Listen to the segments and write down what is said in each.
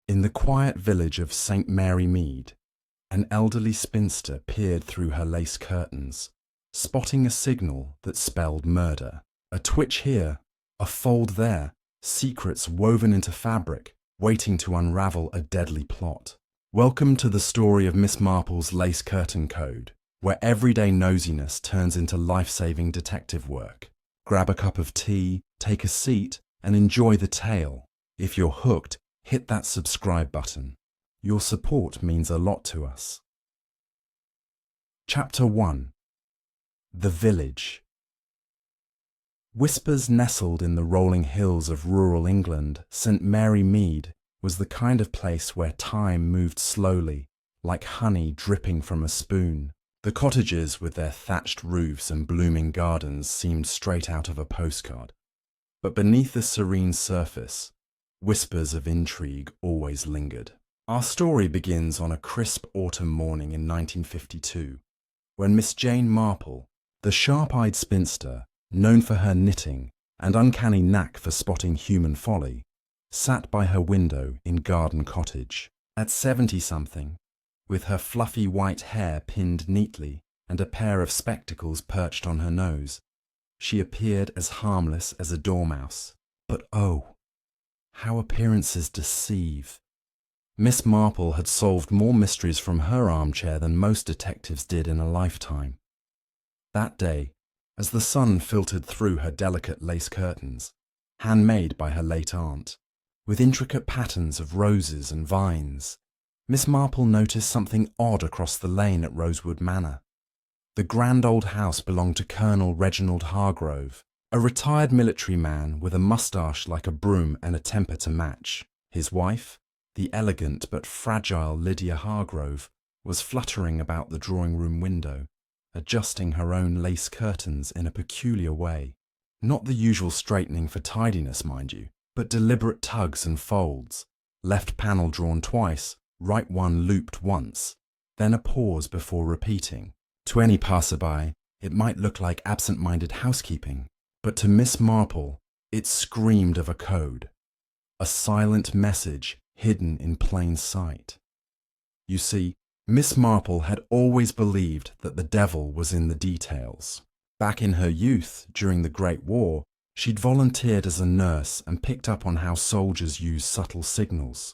In the quiet village of St. Mary Mead, an elderly spinster peered through her lace curtains, spotting a signal that spelled murder. A twitch here, a fold there, secrets woven into fabric, waiting to unravel a deadly plot. Welcome to the story of Miss Marple's Lace Curtain Code, where everyday nosiness turns into life-saving detective work. Grab a cup of tea, take a seat, and enjoy the tale. If you're hooked, hit that subscribe button. Your support means a lot to us. Chapter 1. The Village. Whispers nestled in the rolling hills of rural England, St. Mary Mead was the kind of place where time moved slowly, like honey dripping from a spoon. The cottages with their thatched roofs and blooming gardens seemed straight out of a postcard. But beneath the serene surface, whispers of intrigue always lingered. Our story begins on a crisp autumn morning in 1952, when Miss Jane Marple, the sharp-eyed spinster, known for her knitting and uncanny knack for spotting human folly, sat by her window in Garden Cottage. At 70-something, with her fluffy white hair pinned neatly and a pair of spectacles perched on her nose, she appeared as harmless as a dormouse. But oh, how appearances deceive! Miss Marple had solved more mysteries from her armchair than most detectives did in a lifetime. That day, as the sun filtered through her delicate lace curtains, handmade by her late aunt, with intricate patterns of roses and vines, Miss Marple noticed something odd across the lane at Rosewood Manor. The grand old house belonged to Colonel Reginald Hargrove, a retired military man with a moustache like a broom and a temper to match. His wife, the elegant but fragile Lydia Hargrove, was fluttering about the drawing-room window, adjusting her own lace curtains in a peculiar way. Not the usual straightening for tidiness, mind you, but deliberate tugs and folds, left panel drawn twice, right one looped once, then a pause before repeating. To any passerby, it might look like absent-minded housekeeping, but to Miss Marple, it screamed of a code, a silent message hidden in plain sight. You see, Miss Marple had always believed that the devil was in the details. Back in her youth, during the Great War, she'd volunteered as a nurse and picked up on how soldiers use subtle signals.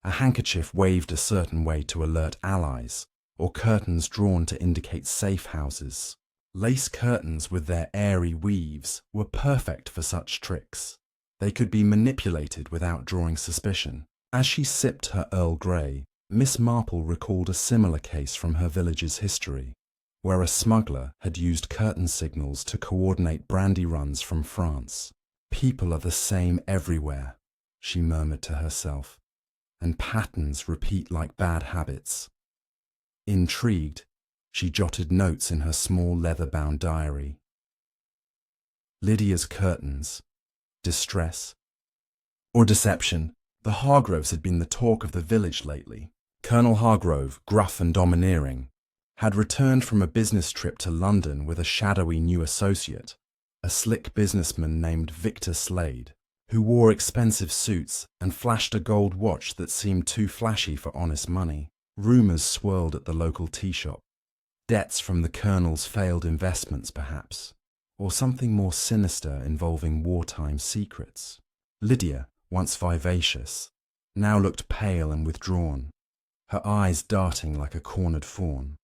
A handkerchief waved a certain way to alert allies, or curtains drawn to indicate safe houses. Lace curtains with their airy weaves were perfect for such tricks. They could be manipulated without drawing suspicion. As she sipped her Earl Grey, Miss Marple recalled a similar case from her village's history, where a smuggler had used curtain signals to coordinate brandy runs from France. People are the same everywhere, she murmured to herself, and patterns repeat like bad habits. Intrigued, she jotted notes in her small leather-bound diary. Lydia's curtains. Distress. Or deception. The Hargroves had been the talk of the village lately. Colonel Hargrove, gruff and domineering, had returned from a business trip to London with a shadowy new associate, a slick businessman named Victor Slade, who wore expensive suits and flashed a gold watch that seemed too flashy for honest money. Rumours swirled at the local tea shop. Debts from the Colonel's failed investments, perhaps, or something more sinister involving wartime secrets. Lydia, once vivacious, now looked pale and withdrawn, her eyes darting like a cornered fawn.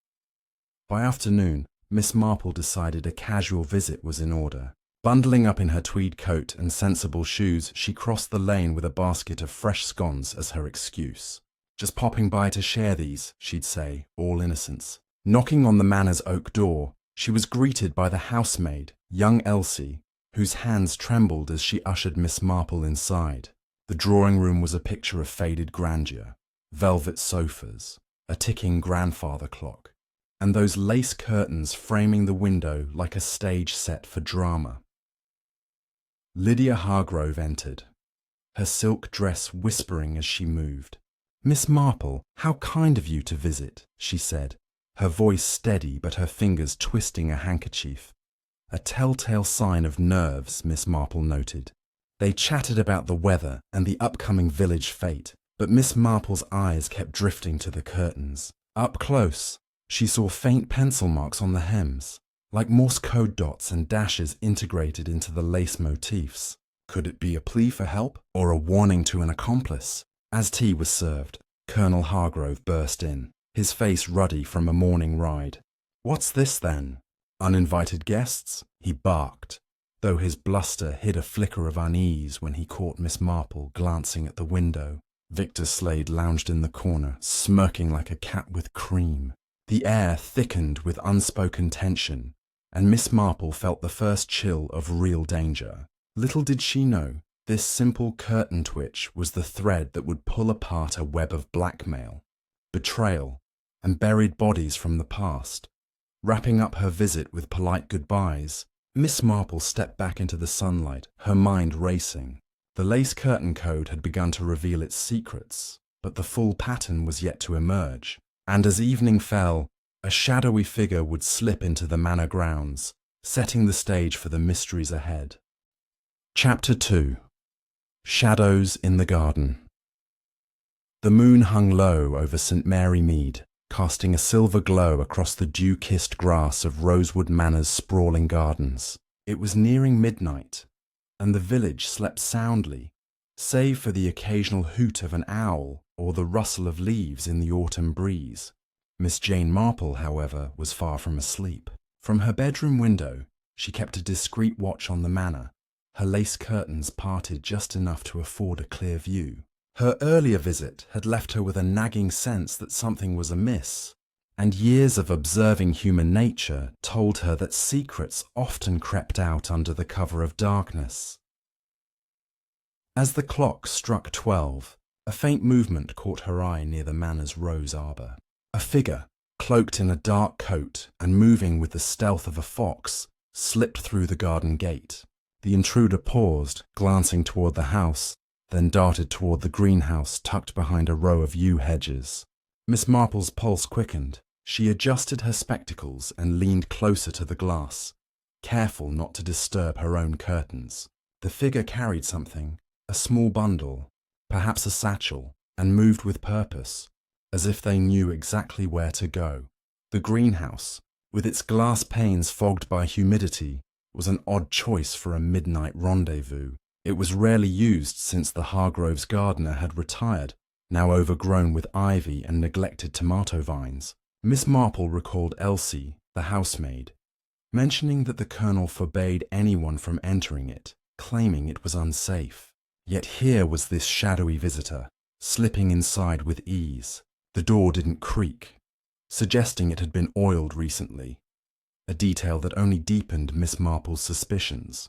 By afternoon, Miss Marple decided a casual visit was in order. Bundling up in her tweed coat and sensible shoes, she crossed the lane with a basket of fresh scones as her excuse. Just popping by to share these, she'd say, all innocence. Knocking on the manor's oak door, she was greeted by the housemaid, young Elsie, whose hands trembled as she ushered Miss Marple inside. The drawing-room was a picture of faded grandeur, velvet sofas, a ticking grandfather clock, and those lace curtains framing the window like a stage set for drama. Lydia Hargrove entered, her silk dress whispering as she moved. "Miss Marple, how kind of you to visit," she said, her voice steady but her fingers twisting a handkerchief. A telltale sign of nerves, Miss Marple noted. They chatted about the weather and the upcoming village fete, But Miss Marple's eyes kept drifting to the curtains. Up close, she saw faint pencil marks on the hems, like Morse code dots and dashes integrated into the lace motifs. Could it be a plea for help or a warning to an accomplice? As tea was served, Colonel Hargrove burst in, his face ruddy from a morning ride. "What's this, then? Uninvited guests?" he barked, though his bluster hid a flicker of unease when he caught Miss Marple glancing at the window. Victor Slade lounged in the corner, smirking like a cat with cream. The air thickened with unspoken tension, and Miss Marple felt the first chill of real danger. Little did she know, this simple curtain twitch was the thread that would pull apart a web of blackmail, betrayal, and buried bodies from the past. Wrapping up her visit with polite goodbyes, Miss Marple stepped back into the sunlight, her mind racing. The lace curtain code had begun to reveal its secrets, but the full pattern was yet to emerge. And as evening fell, a shadowy figure would slip into the manor grounds, setting the stage for the mysteries ahead. Chapter 2. Shadows in the Garden. The moon hung low over St. Mary Mead, casting a silver glow across the dew-kissed grass of Rosewood Manor's sprawling gardens. It was nearing midnight, and the village slept soundly, save for the occasional hoot of an owl or the rustle of leaves in the autumn breeze. Miss Jane Marple, however, was far from asleep. From her bedroom window, she kept a discreet watch on the manor, her lace curtains parted just enough to afford a clear view. Her earlier visit had left her with a nagging sense that something was amiss, and years of observing human nature told her that secrets often crept out under the cover of darkness. As the clock struck 12, a faint movement caught her eye near the manor's rose arbor. A figure, cloaked in a dark coat and moving with the stealth of a fox, slipped through the garden gate. The intruder paused, glancing toward the house, then darted toward the greenhouse tucked behind a row of yew hedges. Miss Marple's pulse quickened. She adjusted her spectacles and leaned closer to the glass, careful not to disturb her own curtains. The figure carried something, a small bundle, perhaps a satchel, and moved with purpose, as if they knew exactly where to go. The greenhouse, with its glass panes fogged by humidity, was an odd choice for a midnight rendezvous. It was rarely used since the Hargroves' gardener had retired, now overgrown with ivy and neglected tomato vines. Miss Marple recalled Elsie, the housemaid, mentioning that the colonel forbade anyone from entering it, claiming it was unsafe. Yet here was this shadowy visitor, slipping inside with ease. The door didn't creak, suggesting it had been oiled recently, a detail that only deepened Miss Marple's suspicions.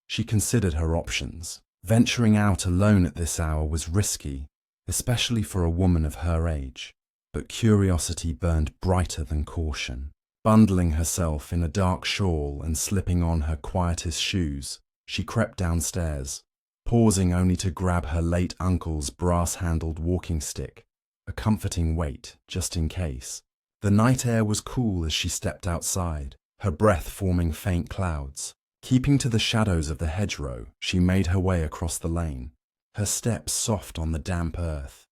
She considered her options. Venturing out alone at this hour was risky, especially for a woman of her age, but curiosity burned brighter than caution. Bundling herself in a dark shawl and slipping on her quietest shoes, she crept downstairs, pausing only to grab her late uncle's brass-handled walking stick, a comforting weight just in case. The night air was cool as she stepped outside, her breath forming faint clouds. Keeping to the shadows of the hedgerow, she made her way across the lane, her steps soft on the damp earth.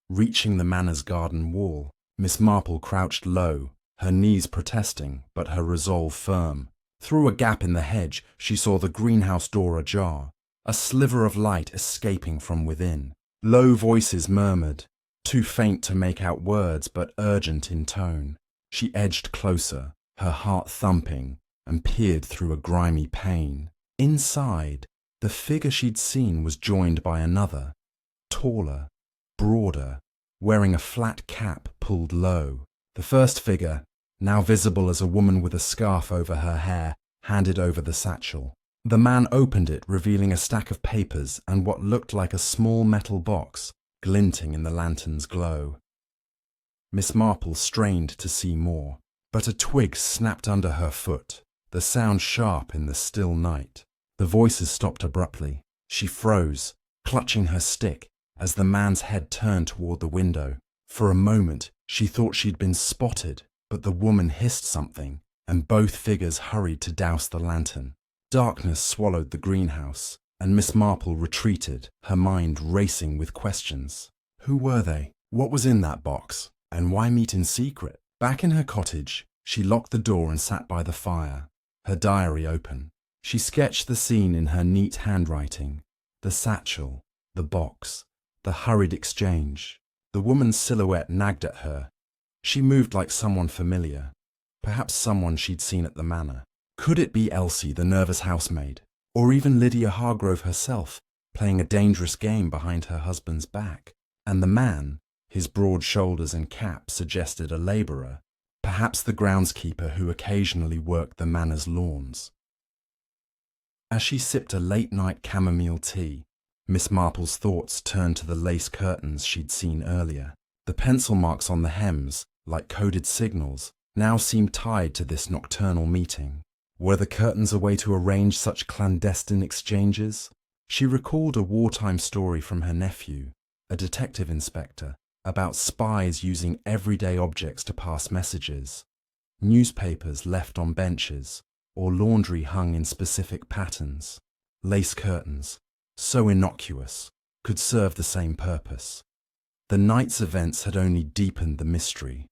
Reaching the manor's garden wall, Miss Marple crouched low, her knees protesting, but her resolve firm. Through a gap in the hedge, she saw the greenhouse door ajar, a sliver of light escaping from within. Low voices murmured, too faint to make out words but urgent in tone. She edged closer, her heart thumping, and peered through a grimy pane. Inside, the figure she'd seen was joined by another, taller, broader, wearing a flat cap pulled low. The first figure, now visible as a woman with a scarf over her hair, handed over the satchel. The man opened it, revealing a stack of papers and what looked like a small metal box, glinting in the lantern's glow. Miss Marple strained to see more, but a twig snapped under her foot, the sound sharp in the still night. The voices stopped abruptly. She froze, clutching her stick, as the man's head turned toward the window. For a moment, she thought she'd been spotted, but the woman hissed something, and both figures hurried to douse the lantern. Darkness swallowed the greenhouse, and Miss Marple retreated, her mind racing with questions. Who were they? What was in that box? And why meet in secret? Back in her cottage, she locked the door and sat by the fire, her diary open. She sketched the scene in her neat handwriting, the satchel, the box, the hurried exchange. The woman's silhouette nagged at her. She moved like someone familiar, perhaps someone she'd seen at the manor. Could it be Elsie, the nervous housemaid, or even Lydia Hargrove herself, playing a dangerous game behind her husband's back? And the man, his broad shoulders and cap, suggested a labourer, perhaps the groundskeeper who occasionally worked the manor's lawns. As she sipped a late-night chamomile tea, Miss Marple's thoughts turned to the lace curtains she'd seen earlier. The pencil marks on the hems, like coded signals, now seemed tied to this nocturnal meeting. Were the curtains a way to arrange such clandestine exchanges? She recalled a wartime story from her nephew, a detective inspector, about spies using everyday objects to pass messages. Newspapers left on benches, or laundry hung in specific patterns. Lace curtains, so innocuous, could serve the same purpose. The night's events had only deepened the mystery,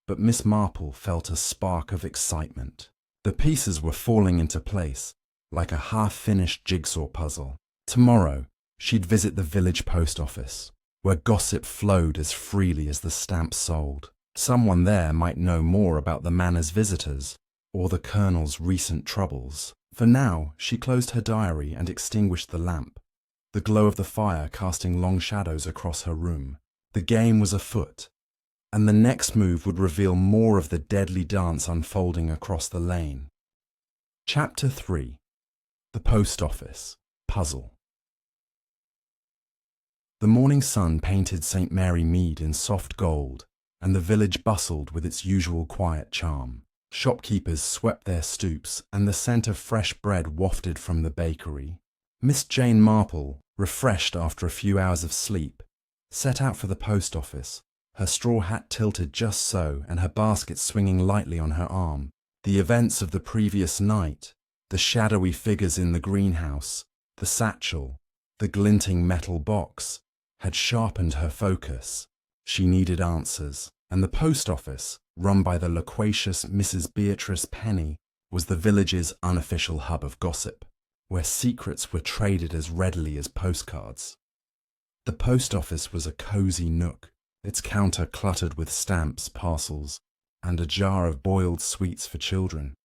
but Miss Marple felt a spark of excitement. The pieces were falling into place, like a half-finished jigsaw puzzle. Tomorrow, she'd visit the village post office, where gossip flowed as freely as the stamps sold. Someone there might know more about the manor's visitors, or the Colonel's recent troubles. For now, she closed her diary and extinguished the lamp, the glow of the fire casting long shadows across her room. The game was afoot, and the next move would reveal more of the deadly dance unfolding across the lane. Chapter 3. The Post Office Puzzle. The morning sun painted St. Mary Mead in soft gold, and the village bustled with its usual quiet charm. Shopkeepers swept their stoops, and the scent of fresh bread wafted from the bakery. Miss Jane Marple, refreshed after a few hours of sleep, set out for the post office, her straw hat tilted just so and her basket swinging lightly on her arm. The events of the previous night, the shadowy figures in the greenhouse, the satchel, the glinting metal box, had sharpened her focus. She needed answers, and the post office, run by the loquacious Mrs. Beatrice Penny, was the village's unofficial hub of gossip, where secrets were traded as readily as postcards. The post office was a cosy nook, its counter cluttered with stamps, parcels, and a jar of boiled sweets for children.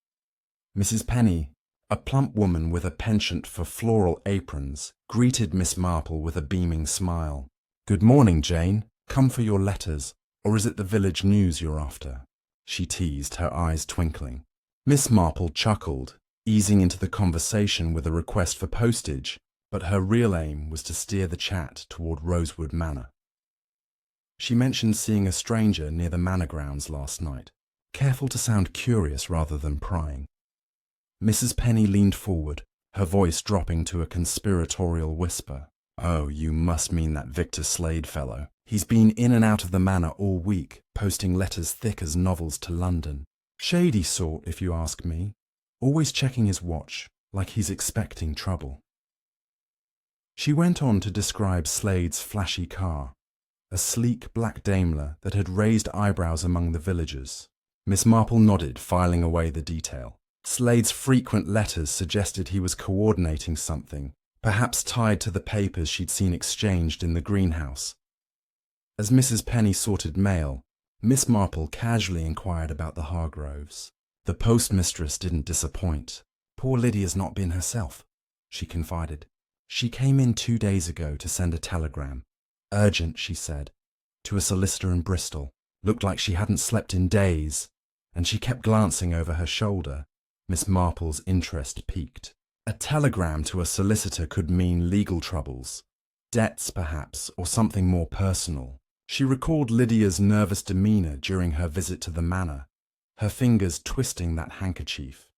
Mrs. Penny, a plump woman with a penchant for floral aprons, greeted Miss Marple with a beaming smile. "Good morning, Jane. Come for your letters, or is it the village news you're after?" she teased, her eyes twinkling. Miss Marple chuckled, easing into the conversation with a request for postage, but her real aim was to steer the chat toward Rosewood Manor. She mentioned seeing a stranger near the manor grounds last night, careful to sound curious rather than prying. Mrs. Penny leaned forward, her voice dropping to a conspiratorial whisper. "Oh, you must mean that Victor Slade fellow. He's been in and out of the manor all week, posting letters thick as novels to London. Shady sort, if you ask me. Always checking his watch, like he's expecting trouble." She went on to describe Slade's flashy car, a sleek black Daimler that had raised eyebrows among the villagers. Miss Marple nodded, filing away the detail. Slade's frequent letters suggested he was coordinating something, perhaps tied to the papers she'd seen exchanged in the greenhouse. As Mrs. Penny sorted mail, Miss Marple casually inquired about the Hargroves. The postmistress didn't disappoint. "Poor Lydia's not been herself," she confided. "She came in 2 days ago to send a telegram. Urgent, she said, to a solicitor in Bristol. Looked like she hadn't slept in days, and she kept glancing over her shoulder." Miss Marple's interest piqued. A telegram to a solicitor could mean legal troubles, debts perhaps, or something more personal. She recalled Lydia's nervous demeanour during her visit to the manor, her fingers twisting that handkerchief.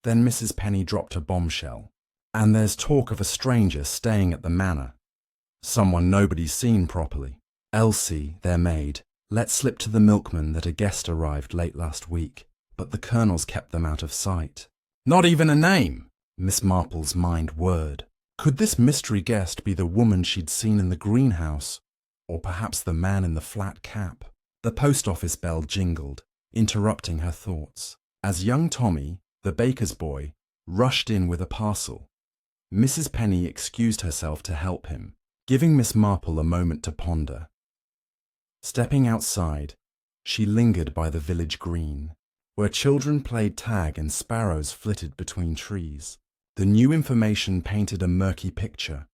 Then Mrs. Penny dropped a bombshell. "And there's talk of a stranger staying at the manor. Someone nobody's seen properly. Elsie, their maid, let slip to the milkman that a guest arrived late last week, but the Colonel's kept them out of sight." "Not even a name!" Miss Marple's mind whirred. Could this mystery guest be the woman she'd seen in the greenhouse, or perhaps the man in the flat cap? The post office bell jingled, interrupting her thoughts. As young Tommy, the baker's boy, rushed in with a parcel, Mrs. Penny excused herself to help him, giving Miss Marple a moment to ponder. Stepping outside, she lingered by the village green, where children played tag and sparrows flitted between trees. The new information painted a murky picture.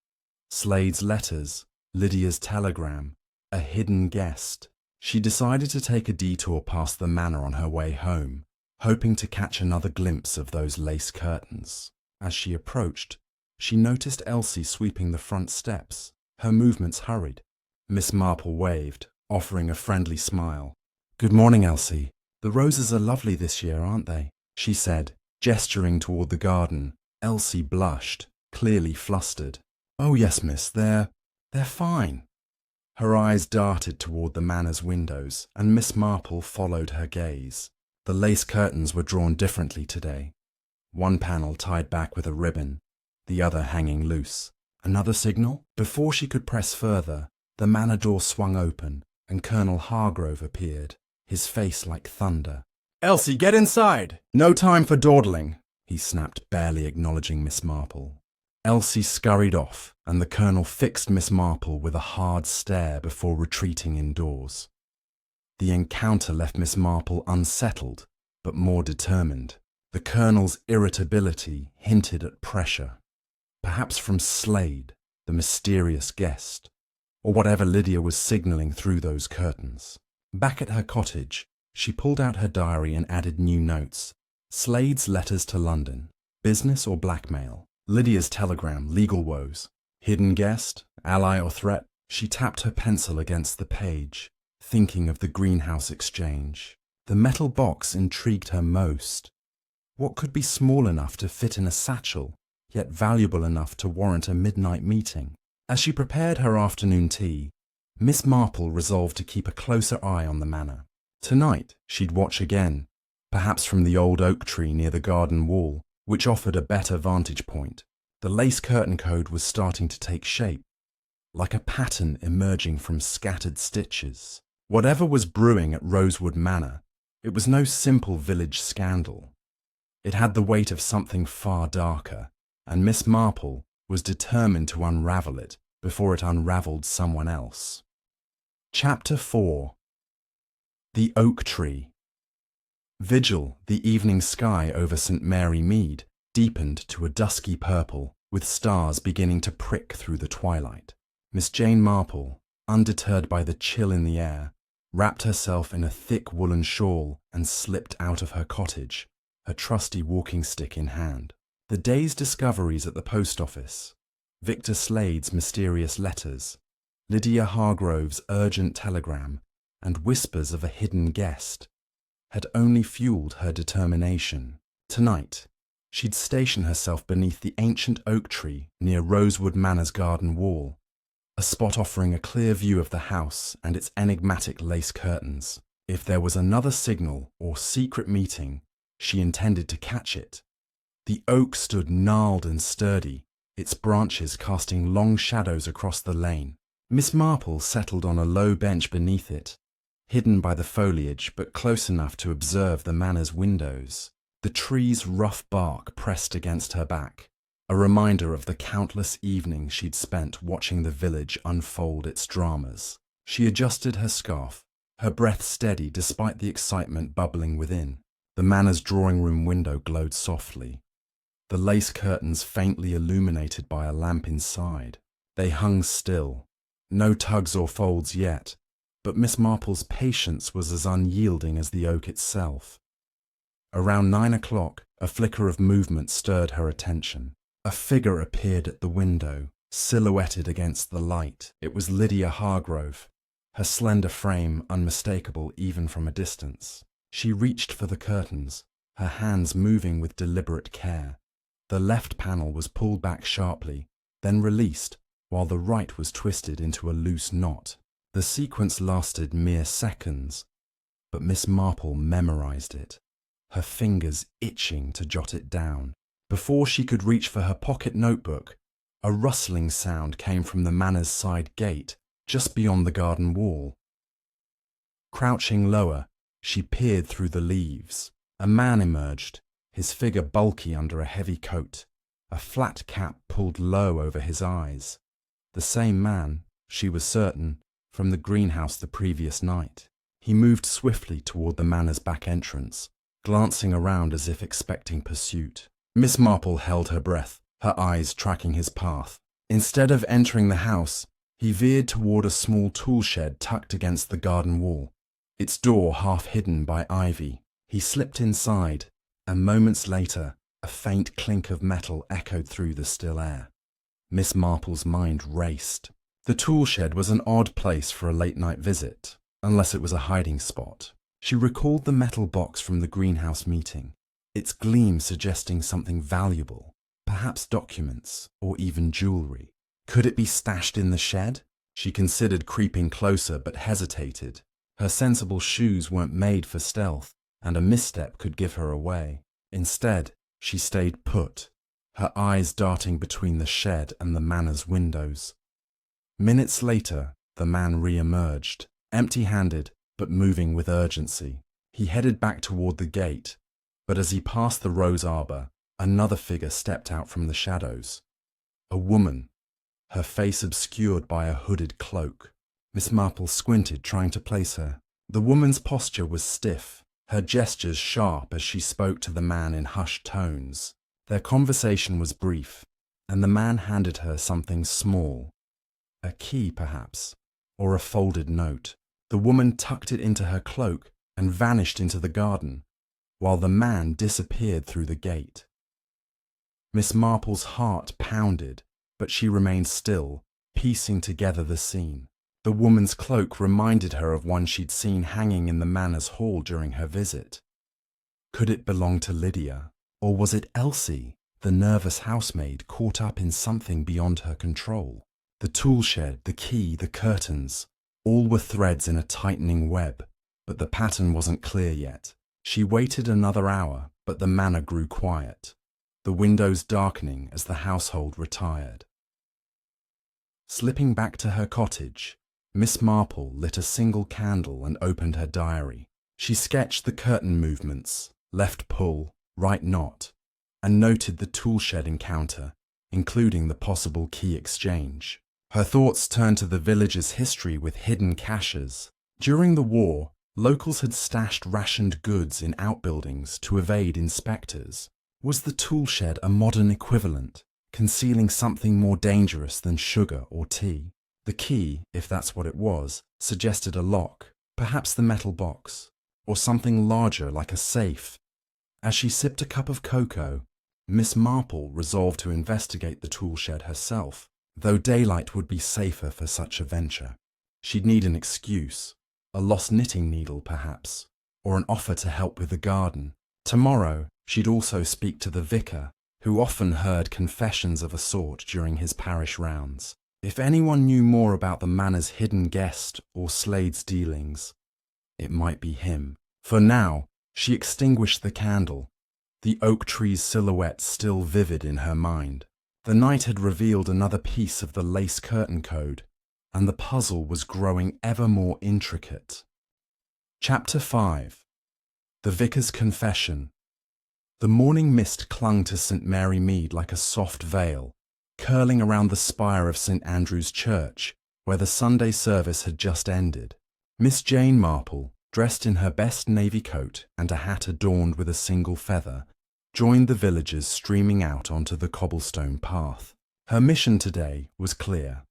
Slade's letters, Lydia's telegram, a hidden guest. She decided to take a detour past the manor on her way home, hoping to catch another glimpse of those lace curtains. As she approached, she noticed Elsie sweeping the front steps. Her movements hurried. Miss Marple waved, offering a friendly smile. "Good morning, Elsie. The roses are lovely this year, aren't they?" she said, gesturing toward the garden. Elsie blushed, clearly flustered. "Oh yes, miss, they're fine." Her eyes darted toward the manor's windows, and Miss Marple followed her gaze. The lace curtains were drawn differently today. One panel tied back with a ribbon, the other hanging loose. Another signal? Before she could press further, the manor door swung open, and Colonel Hargrove appeared, his face like thunder. "Elsie, get inside! No time for dawdling," he snapped, barely acknowledging Miss Marple. Elsie scurried off, and the Colonel fixed Miss Marple with a hard stare before retreating indoors. The encounter left Miss Marple unsettled, but more determined. The Colonel's irritability hinted at pressure, perhaps from Slade, the mysterious guest, or whatever Lydia was signalling through those curtains. Back at her cottage, she pulled out her diary and added new notes. Slade's letters to London, business or blackmail. Lydia's telegram, legal woes. Hidden guest, ally or threat. She tapped her pencil against the page, thinking of the greenhouse exchange. The metal box intrigued her most. What could be small enough to fit in a satchel, yet valuable enough to warrant a midnight meeting? As she prepared her afternoon tea, Miss Marple resolved to keep a closer eye on the manor. Tonight she'd watch again, perhaps from the old oak tree near the garden wall, which offered a better vantage point. The lace curtain code was starting to take shape, like a pattern emerging from scattered stitches. Whatever was brewing at Rosewood Manor, it was no simple village scandal. It had the weight of something far darker, and Miss Marple was determined to unravel it before it unravelled someone else. Chapter 4. The Oak Tree. Vigil, the evening sky over St. Mary Mead, deepened to a dusky purple, with stars beginning to prick through the twilight. Miss Jane Marple, undeterred by the chill in the air, wrapped herself in a thick woolen shawl and slipped out of her cottage, her trusty walking stick in hand. The day's discoveries at the post office, Victor Slade's mysterious letters, Lydia Hargrove's urgent telegram, and whispers of a hidden guest, had only fueled her determination. Tonight, she'd station herself beneath the ancient oak tree near Rosewood Manor's garden wall, a spot offering a clear view of the house and its enigmatic lace curtains. If there was another signal or secret meeting, she intended to catch it. The oak stood gnarled and sturdy, its branches casting long shadows across the lane. Miss Marple settled on a low bench beneath it, hidden by the foliage but close enough to observe the manor's windows. The tree's rough bark pressed against her back, a reminder of the countless evenings she'd spent watching the village unfold its dramas. She adjusted her scarf, her breath steady despite the excitement bubbling within. The manor's drawing-room window glowed softly, the lace curtains faintly illuminated by a lamp inside. They hung still, no tugs or folds yet, but Miss Marple's patience was as unyielding as the oak itself. Around 9 o'clock, a flicker of movement stirred her attention. A figure appeared at the window, silhouetted against the light. It was Lydia Hargrove, her slender frame unmistakable even from a distance. She reached for the curtains, her hands moving with deliberate care. The left panel was pulled back sharply, then released, while the right was twisted into a loose knot. The sequence lasted mere seconds, but Miss Marple memorized it, her fingers itching to jot it down. Before she could reach for her pocket notebook, A rustling sound came from the manor's side gate, just beyond the garden wall. Crouching lower, she peered through the leaves. A man emerged, his figure bulky under a heavy coat, a flat cap pulled low over his eyes. The same man, she was certain, from the greenhouse the previous night. He moved swiftly toward the manor's back entrance, glancing around as if expecting pursuit. Miss Marple held her breath, her eyes tracking his path. Instead of entering the house, he veered toward a small tool shed tucked against the garden wall, its door half hidden by ivy. He slipped inside, and moments later, a faint clink of metal echoed through the still air. Miss Marple's mind raced. The tool shed was an odd place for a late-night visit, unless it was a hiding spot. She recalled the metal box from the greenhouse meeting, its gleam suggesting something valuable, perhaps documents or even jewelry. Could it be stashed in the shed? She considered creeping closer but hesitated. Her sensible shoes weren't made for stealth, and a misstep could give her away. Instead, she stayed put, her eyes darting between the shed and the manor's windows. Minutes later, the man re-emerged, empty-handed but moving with urgency. He headed back toward the gate, but as he passed the rose arbor, another figure stepped out from the shadows. A woman, her face obscured by a hooded cloak. Miss Marple squinted, trying to place her. The woman's posture was stiff, her gestures sharp as she spoke to the man in hushed tones. Their conversation was brief, and the man handed her something small. A key, perhaps, or a folded note. The woman tucked it into her cloak and vanished into the garden, while the man disappeared through the gate. Miss Marple's heart pounded, but she remained still, piecing together the scene. The woman's cloak reminded her of one she'd seen hanging in the manor's hall during her visit. Could it belong to Lydia, or was it Elsie, the nervous housemaid caught up in something beyond her control? The tool shed, the key, the curtains, all were threads in a tightening web, but the pattern wasn't clear yet. She waited another hour, but the manor grew quiet, the windows darkening as the household retired. Slipping back to her cottage, Miss Marple lit a single candle and opened her diary. She sketched the curtain movements, left pull, right knot, and noted the tool shed encounter, including the possible key exchange. Her thoughts turned to the village's history with hidden caches. During the war, locals had stashed rationed goods in outbuildings to evade inspectors. Was the tool shed a modern equivalent, concealing something more dangerous than sugar or tea? The key, if that's what it was, suggested a lock, perhaps the metal box, or something larger like a safe. As she sipped a cup of cocoa, Miss Marple resolved to investigate the tool shed herself, though daylight would be safer for such a venture. She'd need an excuse, a lost knitting needle perhaps, or an offer to help with the garden. Tomorrow, she'd also speak to the vicar, who often heard confessions of a sort during his parish rounds. If anyone knew more about the manor's hidden guest or Slade's dealings, it might be him. For now, she extinguished the candle, the oak tree's silhouette still vivid in her mind. The night had revealed another piece of the lace curtain code, and the puzzle was growing ever more intricate. Chapter 5. The Vicar's Confession. The morning mist clung to St. Mary Mead like a soft veil, curling around the spire of St. Andrew's Church, where the Sunday service had just ended. Miss Jane Marple, dressed in her best navy coat and a hat adorned with a single feather, joined the villagers streaming out onto the cobblestone path. Her mission today was clear.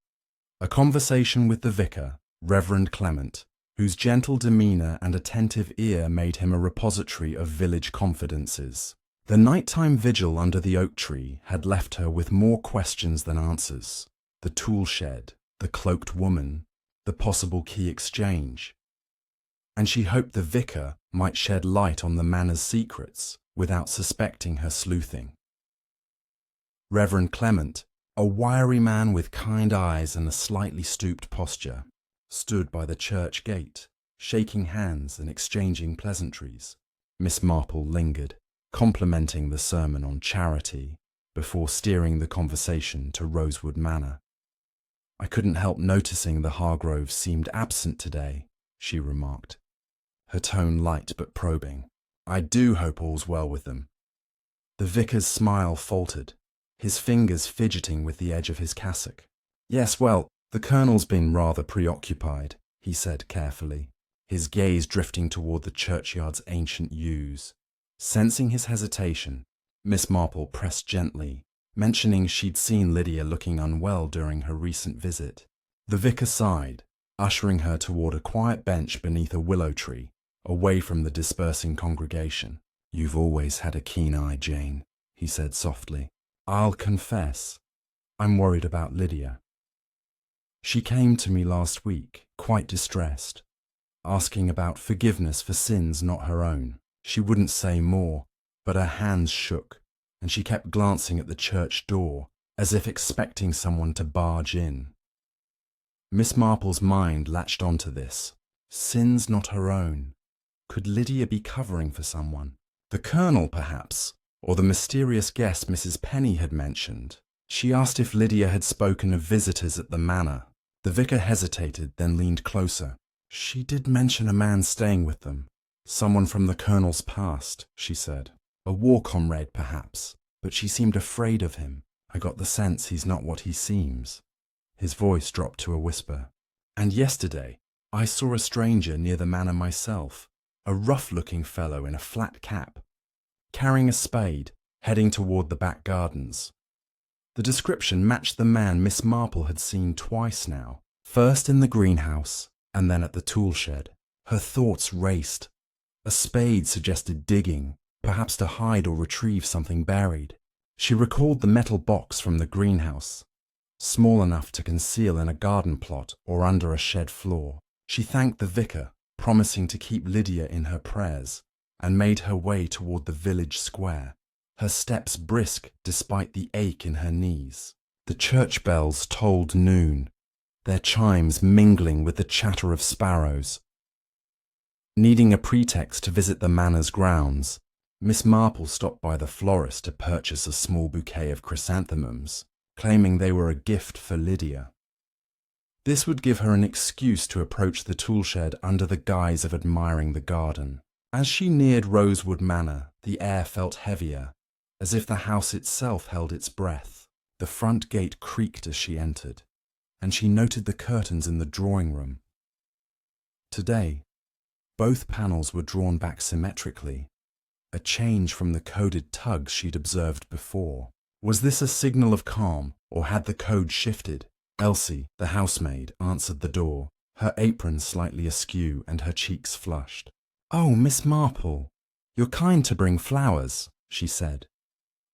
A conversation with the vicar, Reverend Clement, whose gentle demeanour and attentive ear made him a repository of village confidences. The nighttime vigil under the oak tree had left her with more questions than answers. The tool shed, the cloaked woman, the possible key exchange. And she hoped the vicar might shed light on the manor's secrets without suspecting her sleuthing. Reverend Clement, a wiry man with kind eyes and a slightly stooped posture, stood by the church gate, shaking hands and exchanging pleasantries. Miss Marple lingered, complimenting the sermon on charity before steering the conversation to Rosewood Manor. "I couldn't help noticing the Hargroves seemed absent today," she remarked, her tone light but probing. "I do hope all's well with them." The vicar's smile faltered, his fingers fidgeting with the edge of his cassock. "Yes, well, the Colonel's been rather preoccupied," he said carefully, his gaze drifting toward the churchyard's ancient yews. Sensing his hesitation, Miss Marple pressed gently, mentioning she'd seen Lydia looking unwell during her recent visit. The vicar sighed, ushering her toward a quiet bench beneath a willow tree, away from the dispersing congregation. "You've always had a keen eye, Jane," he said softly. "I'll confess, I'm worried about Lydia. She came to me last week, quite distressed, asking about forgiveness for sins not her own. She wouldn't say more, but her hands shook, and she kept glancing at the church door, as if expecting someone to barge in." Miss Marple's mind latched onto this. Sins not her own. Could Lydia be covering for someone? The Colonel, perhaps, or the mysterious guest Mrs. Penny had mentioned. She asked if Lydia had spoken of visitors at the manor. The vicar hesitated, then leaned closer. "She did mention a man staying with them. Someone from the Colonel's past," she said. "A war comrade, perhaps, but she seemed afraid of him. I got the sense he's not what he seems." His voice dropped to a whisper. "And yesterday, I saw a stranger near the manor myself, a rough-looking fellow in a flat cap, carrying a spade, heading toward the back gardens." The description matched the man Miss Marple had seen twice now, first in the greenhouse and then at the tool shed. Her thoughts raced. A spade suggested digging, perhaps to hide or retrieve something buried. She recalled the metal box from the greenhouse, small enough to conceal in a garden plot or under a shed floor. She thanked the vicar, promising to keep Lydia in her prayers, and made her way toward the village square, her steps brisk despite the ache in her knees. The church bells tolled noon, their chimes mingling with the chatter of sparrows. Needing a pretext to visit the manor's grounds, Miss Marple stopped by the florist to purchase a small bouquet of chrysanthemums, claiming they were a gift for Lydia. This would give her an excuse to approach the toolshed under the guise of admiring the garden. As she neared Rosewood Manor, the air felt heavier, as if the house itself held its breath. The front gate creaked as she entered, and she noted the curtains in the drawing room. Today, both panels were drawn back symmetrically, a change from the coded tugs she'd observed before. Was this a signal of calm, or had the code shifted? Elsie, the housemaid, answered the door, her apron slightly askew and her cheeks flushed. "Oh, Miss Marple, you're kind to bring flowers," she said,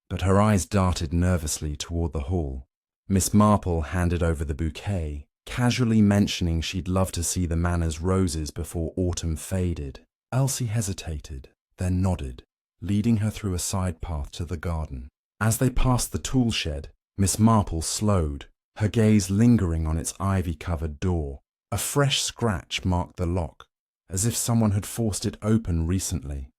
but her eyes darted nervously toward the hall. Miss Marple handed over the bouquet, casually mentioning she'd love to see the manor's roses before autumn faded. Elsie hesitated, then nodded, leading her through a side path to the garden. As they passed the tool shed, Miss Marple slowed, her gaze lingering on its ivy-covered door. A fresh scratch marked the lock, as if someone had forced it open recently.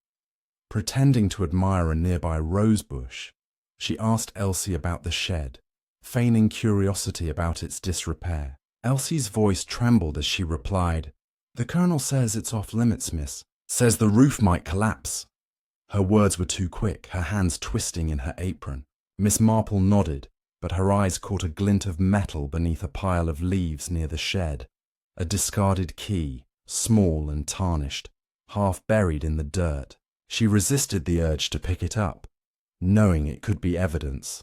Pretending to admire a nearby rose bush, she asked Elsie about the shed, feigning curiosity about its disrepair. Elsie's voice trembled as she replied, "The Colonel says it's off limits, miss. Says the roof might collapse." Her words were too quick, her hands twisting in her apron. Miss Marple nodded, but her eyes caught a glint of metal beneath a pile of leaves near the shed. A discarded key, small and tarnished, half buried in the dirt. She resisted the urge to pick it up, knowing it could be evidence.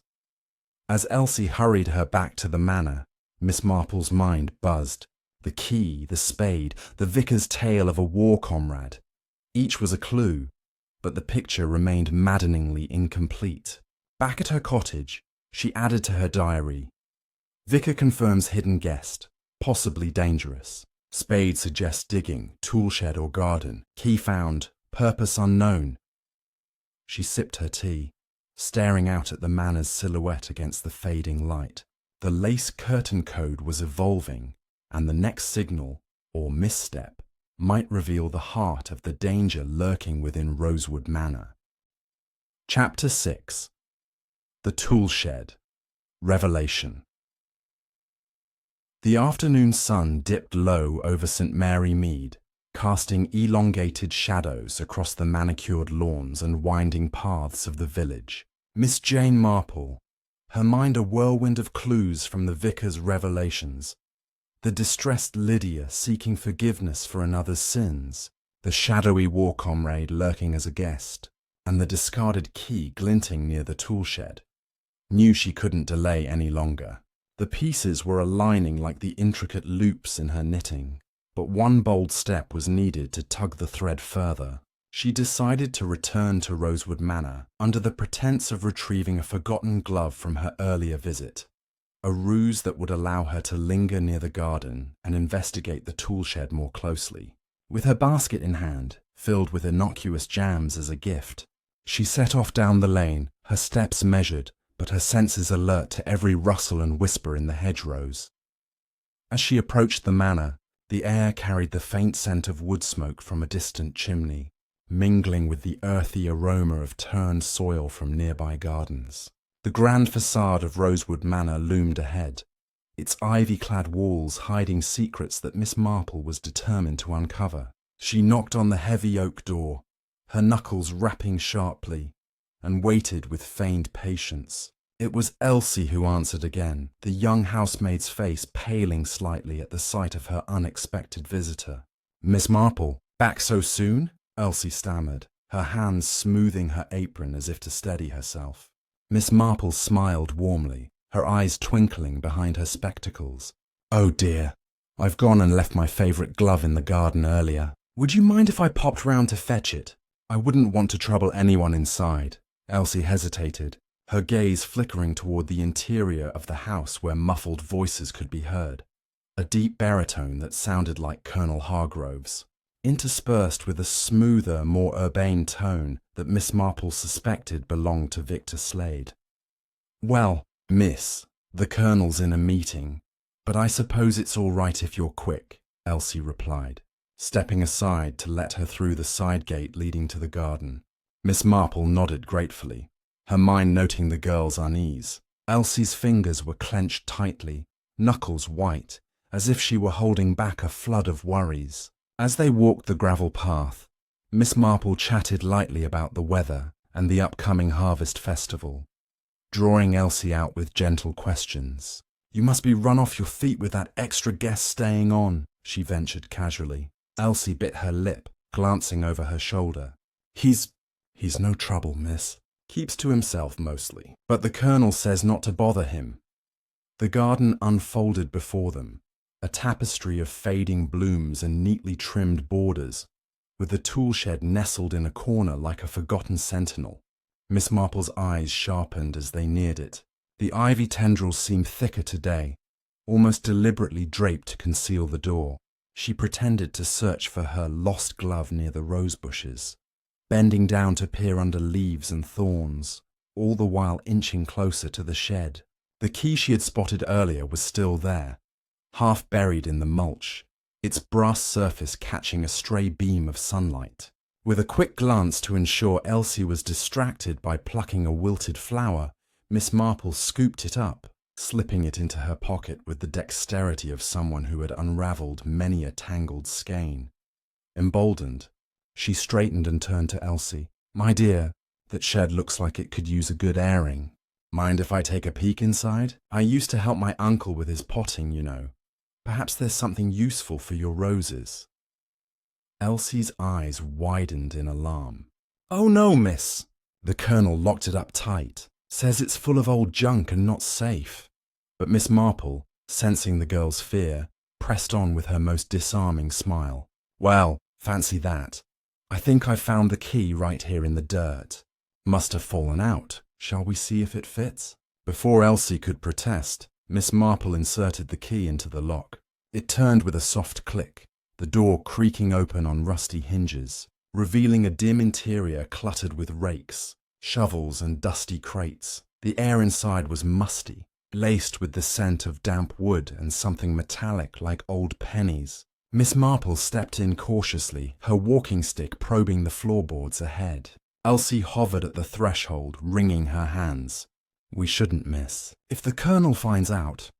As Elsie hurried her back to the manor, Miss Marple's mind buzzed. The key, the spade, the vicar's tale of a war comrade. Each was a clue, but the picture remained maddeningly incomplete. Back at her cottage, she added to her diary, "Vicar confirms hidden guest, possibly dangerous. Spade suggests digging, toolshed or garden. Key found, purpose unknown." She sipped her tea, staring out at the manor's silhouette against the fading light. The lace curtain code was evolving, and the next signal, or misstep, might reveal the heart of the danger lurking within Rosewood Manor. Chapter 6. The Tool Shed. Revelation. The afternoon sun dipped low over St. Mary Mead, casting elongated shadows across the manicured lawns and winding paths of the village. Miss Jane Marple, her mind a whirlwind of clues from the vicar's revelations, the distressed Lydia seeking forgiveness for another's sins, the shadowy war comrade lurking as a guest, and the discarded key glinting near the tool shed, knew she couldn't delay any longer. The pieces were aligning like the intricate loops in her knitting, but one bold step was needed to tug the thread further. She decided to return to Rosewood Manor under the pretense of retrieving a forgotten glove from her earlier visit, a ruse that would allow her to linger near the garden and investigate the tool shed more closely. With her basket in hand, filled with innocuous jams as a gift, she set off down the lane, her steps measured, but her senses alert to every rustle and whisper in the hedgerows. As she approached the manor, the air carried the faint scent of wood smoke from a distant chimney, mingling with the earthy aroma of turned soil from nearby gardens. The grand facade of Rosewood Manor loomed ahead, its ivy-clad walls hiding secrets that Miss Marple was determined to uncover. She knocked on the heavy oak door, her knuckles rapping sharply, and waited with feigned patience. It was Elsie who answered again, the young housemaid's face paling slightly at the sight of her unexpected visitor. "Miss Marple, back so soon?" Elsie stammered, her hands smoothing her apron as if to steady herself. Miss Marple smiled warmly, her eyes twinkling behind her spectacles. "Oh dear, I've gone and left my favourite glove in the garden earlier. Would you mind if I popped round to fetch it? I wouldn't want to trouble anyone inside." Elsie hesitated, her gaze flickering toward the interior of the house where muffled voices could be heard, a deep baritone that sounded like Colonel Hargrove's, interspersed with a smoother, more urbane tone that Miss Marple suspected belonged to Victor Slade. "Well, miss, the Colonel's in a meeting, but I suppose it's all right if you're quick," Elsie replied, stepping aside to let her through the side gate leading to the garden. Miss Marple nodded gratefully, her mind noting the girl's unease. Elsie's fingers were clenched tightly, knuckles white, as if she were holding back a flood of worries. As they walked the gravel path, Miss Marple chatted lightly about the weather and the upcoming harvest festival, drawing Elsie out with gentle questions. "You must be run off your feet with that extra guest staying on," she ventured casually. Elsie bit her lip, glancing over her shoulder. He's no trouble, miss. Keeps to himself mostly, but the Colonel says not to bother him." The garden unfolded before them, a tapestry of fading blooms and neatly trimmed borders, with the tool shed nestled in a corner like a forgotten sentinel. Miss Marple's eyes sharpened as they neared it. The ivy tendrils seemed thicker today, almost deliberately draped to conceal the door. She pretended to search for her lost glove near the rose bushes, bending down to peer under leaves and thorns, all the while inching closer to the shed. The key she had spotted earlier was still there, half buried in the mulch, its brass surface catching a stray beam of sunlight. With a quick glance to ensure Elsie was distracted by plucking a wilted flower, Miss Marple scooped it up, slipping it into her pocket with the dexterity of someone who had unravelled many a tangled skein. Emboldened, she straightened and turned to Elsie. "My dear, that shed looks like it could use a good airing. Mind if I take a peek inside? I used to help my uncle with his potting, you know. Perhaps there's something useful for your roses." Elsie's eyes widened in alarm. "Oh no, miss. The Colonel locked it up tight. Says it's full of old junk and not safe." But Miss Marple, sensing the girl's fear, pressed on with her most disarming smile. "Well, fancy that. I think I found the key right here in the dirt. Must have fallen out. Shall we see if it fits?" Before Elsie could protest, Miss Marple inserted the key into the lock. It turned with a soft click, the door creaking open on rusty hinges, revealing a dim interior cluttered with rakes, shovels and dusty crates. The air inside was musty, laced with the scent of damp wood and something metallic like old pennies. Miss Marple stepped in cautiously, her walking stick probing the floorboards ahead. Elsie hovered at the threshold, wringing her hands. We shouldn't, miss. If the Colonel finds out...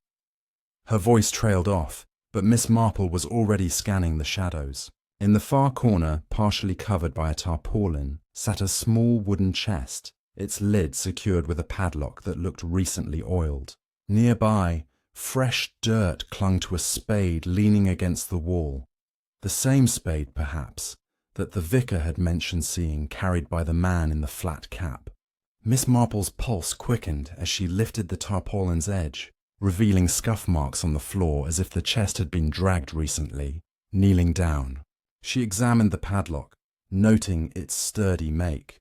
Her voice trailed off, but Miss Marple was already scanning the shadows. In the far corner, partially covered by a tarpaulin, sat a small wooden chest, its lid secured with a padlock that looked recently oiled. Nearby, fresh dirt clung to a spade leaning against the wall. The same spade, perhaps, that the vicar had mentioned seeing carried by the man in the flat cap. Miss Marple's pulse quickened as she lifted the tarpaulin's edge, revealing scuff marks on the floor as if the chest had been dragged recently. Kneeling down, she examined the padlock, noting its sturdy make.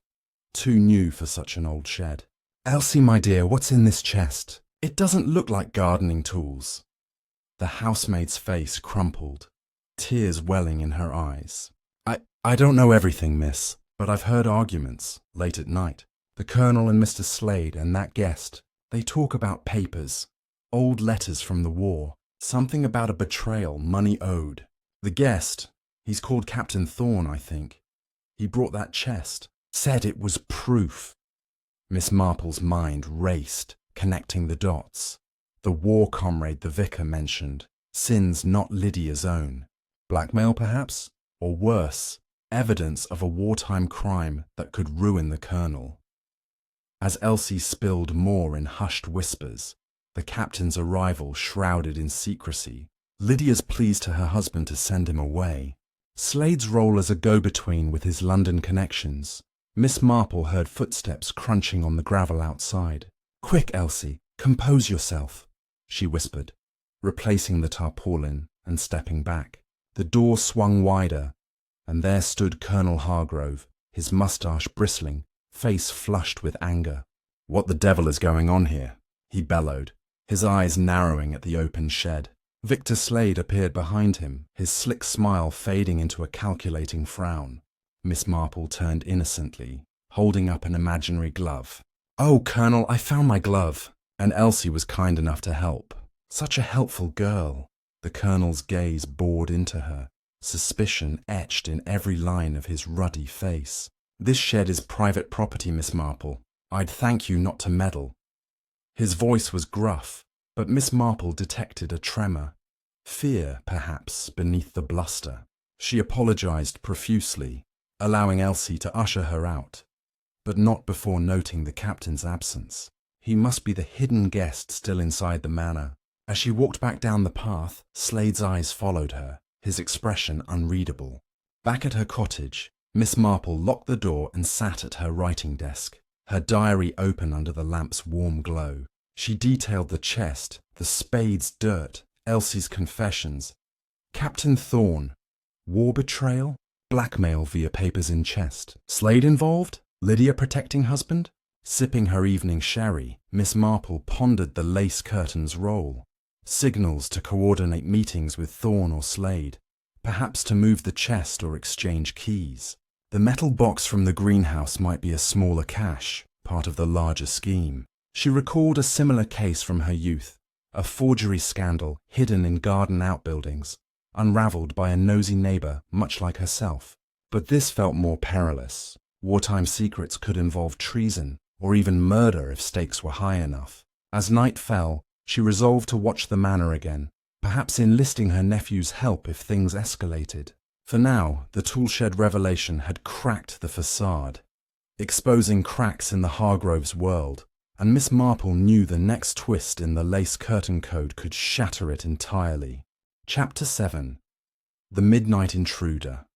Too new for such an old shed. "Elsie, my dear, what's in this chest? It doesn't look like gardening tools." The housemaid's face crumpled, tears welling in her eyes. I don't know everything, miss, but I've heard arguments, late at night. The Colonel and Mr. Slade and that guest, they talk about papers, old letters from the war, something about a betrayal, money owed. The guest, he's called Captain Thorne, I think. He brought that chest, said it was proof. Miss Marple's mind raced, connecting the dots. The war comrade the vicar mentioned, sins not Lydia's own. Blackmail, perhaps? Or worse, evidence of a wartime crime that could ruin the Colonel. As Elsie spilled more in hushed whispers, the captain's arrival shrouded in secrecy, Lydia's pleas to her husband to send him away, Slade's role as a go-between with his London connections. Miss Marple heard footsteps crunching on the gravel outside. "Quick, Elsie, compose yourself," she whispered, replacing the tarpaulin and stepping back. The door swung wider, and there stood Colonel Hargrove, his moustache bristling, face flushed with anger. "What the devil is going on here?" he bellowed, his eyes narrowing at the open shed. Victor Slade appeared behind him, his slick smile fading into a calculating frown. Miss Marple turned innocently, holding up an imaginary glove. "Oh, Colonel, I found my glove." And Elsie was kind enough to help. Such a helpful girl. The Colonel's gaze bored into her, suspicion etched in every line of his ruddy face. "This shed is private property, Miss Marple. I'd thank you not to meddle." His voice was gruff, but Miss Marple detected a tremor. Fear, perhaps, beneath the bluster. She apologized profusely, allowing Elsie to usher her out, but not before noting the captain's absence. He must be the hidden guest still inside the manor. As she walked back down the path, Slade's eyes followed her, his expression unreadable. Back at her cottage, Miss Marple locked the door and sat at her writing desk, her diary open under the lamp's warm glow. She detailed the chest, the spade's dirt, Elsie's confessions. Captain Thorne. War betrayal? Blackmail via papers in chest. Slade involved? Lydia protecting husband? Sipping her evening sherry, Miss Marple pondered the lace curtain's role. Signals to coordinate meetings with Thorne or Slade, perhaps to move the chest or exchange keys. The metal box from the greenhouse might be a smaller cache, part of the larger scheme. She recalled a similar case from her youth, a forgery scandal hidden in garden outbuildings, unraveled by a nosy neighbor much like herself. But this felt more perilous. Wartime secrets could involve treason, or even murder if stakes were high enough. As night fell, she resolved to watch the manor again, perhaps enlisting her nephew's help if things escalated. For now, the toolshed revelation had cracked the facade, exposing cracks in the Hargroves' world, and Miss Marple knew the next twist in the lace curtain code could shatter it entirely. Chapter 7. The Midnight Intruder.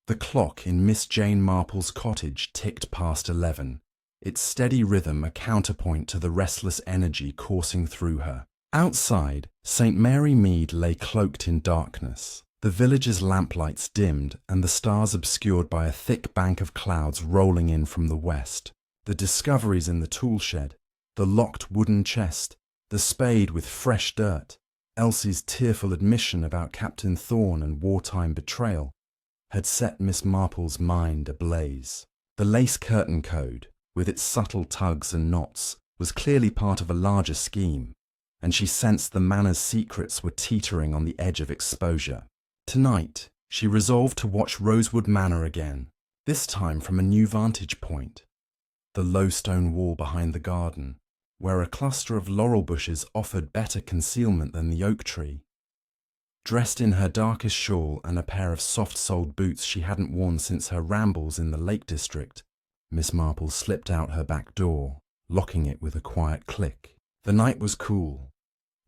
The clock in Miss Jane Marple's cottage ticked past 11, its steady rhythm a counterpoint to the restless energy coursing through her. Outside, St. Mary Mead lay cloaked in darkness, the village's lamplights dimmed and the stars obscured by a thick bank of clouds rolling in from the west. The discoveries in the toolshed, the locked wooden chest, the spade with fresh dirt, Elsie's tearful admission about Captain Thorne and wartime betrayal, had set Miss Marple's mind ablaze. The lace curtain code, with its subtle tugs and knots, was clearly part of a larger scheme, and she sensed the manor's secrets were teetering on the edge of exposure. Tonight, she resolved to watch Rosewood Manor again, this time from a new vantage point. The low stone wall behind the garden, where a cluster of laurel bushes offered better concealment than the oak tree. Dressed in her darkest shawl and a pair of soft-soled boots she hadn't worn since her rambles in the Lake District, Miss Marple slipped out her back door, locking it with a quiet click. The night was cool,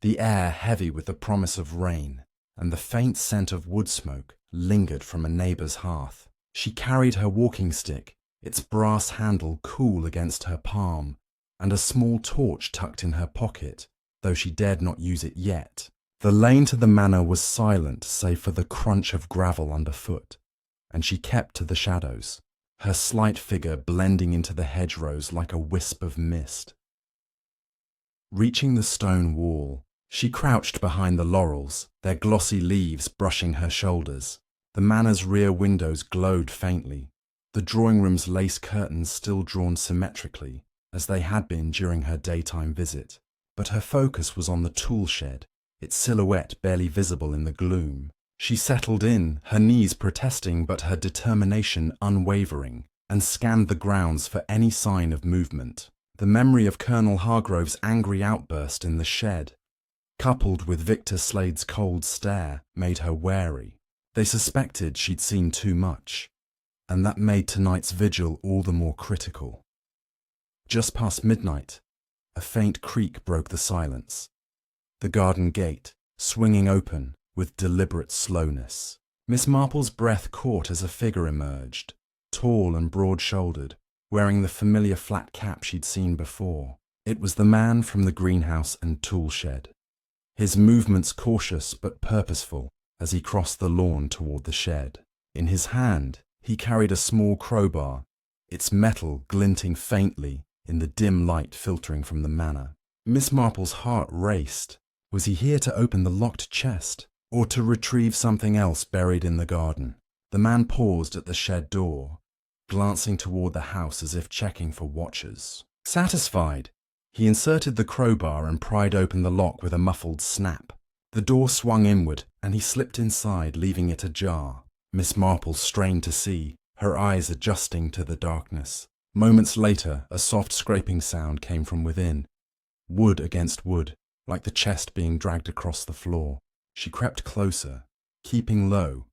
the air heavy with the promise of rain, and the faint scent of wood smoke lingered from a neighbour's hearth. She carried her walking stick, its brass handle cool against her palm, and a small torch tucked in her pocket, though she dared not use it yet. The lane to the manor was silent save for the crunch of gravel underfoot, and she kept to the shadows, her slight figure blending into the hedgerows like a wisp of mist. Reaching the stone wall, she crouched behind the laurels, their glossy leaves brushing her shoulders. The manor's rear windows glowed faintly, the drawing room's lace curtains still drawn symmetrically, as they had been during her daytime visit. But her focus was on the tool shed, its silhouette barely visible in the gloom. She settled in, her knees protesting but her determination unwavering, and scanned the grounds for any sign of movement. The memory of Colonel Hargrove's angry outburst in the shed, coupled with Victor Slade's cold stare, made her wary. They suspected she'd seen too much, and that made tonight's vigil all the more critical. Just past midnight, a faint creak broke the silence. The garden gate, swinging open with deliberate slowness. Miss Marple's breath caught as a figure emerged, tall and broad-shouldered, wearing the familiar flat cap she'd seen before. It was the man from the greenhouse and tool shed, his movements cautious but purposeful as he crossed the lawn toward the shed. In his hand, he carried a small crowbar, its metal glinting faintly in the dim light filtering from the manor. Miss Marple's heart raced. Was he here to open the locked chest, or to retrieve something else buried in the garden? The man paused at the shed door, glancing toward the house as if checking for watchers. Satisfied, he inserted the crowbar and pried open the lock with a muffled snap. The door swung inward, and he slipped inside, leaving it ajar. Miss Marple strained to see, her eyes adjusting to the darkness. Moments later, a soft scraping sound came from within, wood against wood, like the chest being dragged across the floor. She crept closer, keeping low,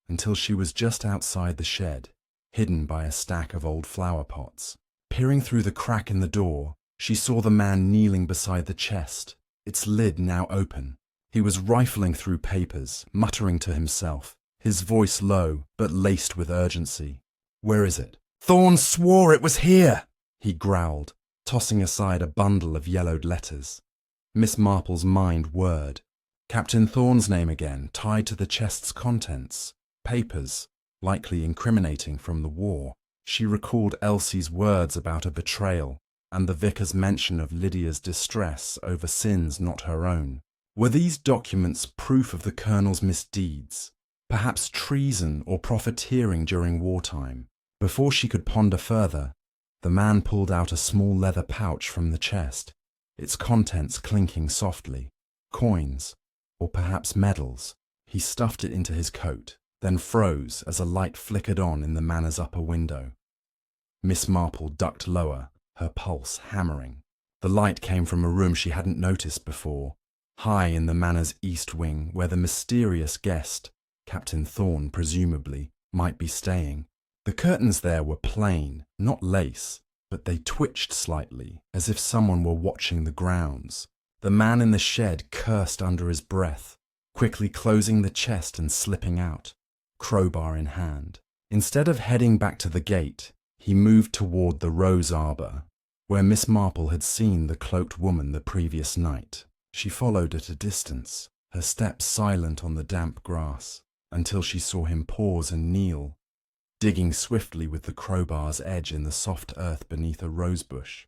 until she was just outside the shed, hidden by a stack of old flower pots. Peering through the crack in the door, she saw the man kneeling beside the chest, its lid now open. He was rifling through papers, muttering to himself, his voice low but laced with urgency. "Where is it?" "Thorne swore it was here," he growled, tossing aside a bundle of yellowed letters. Miss Marple's mind whirred. Captain Thorne's name again, tied to the chest's contents. Papers, likely incriminating from the war. She recalled Elsie's words about a betrayal, and the vicar's mention of Lydia's distress over sins not her own. Were these documents proof of the colonel's misdeeds, perhaps treason or profiteering during wartime? Before she could ponder further, the man pulled out a small leather pouch from the chest, its contents clinking softly. Coins, or perhaps medals. He stuffed it into his coat, then froze as a light flickered on in the manor's upper window. Miss Marple ducked lower, her pulse hammering. The light came from a room she hadn't noticed before, high in the manor's east wing, where the mysterious guest, Captain Thorne presumably, might be staying. The curtains there were plain, not lace, but they twitched slightly, as if someone were watching the grounds. The man in the shed cursed under his breath, quickly closing the chest and slipping out, crowbar in hand. Instead of heading back to the gate, he moved toward the rose arbor, where Miss Marple had seen the cloaked woman the previous night. She followed at a distance, her steps silent on the damp grass, until she saw him pause and kneel, digging swiftly with the crowbar's edge in the soft earth beneath a rosebush.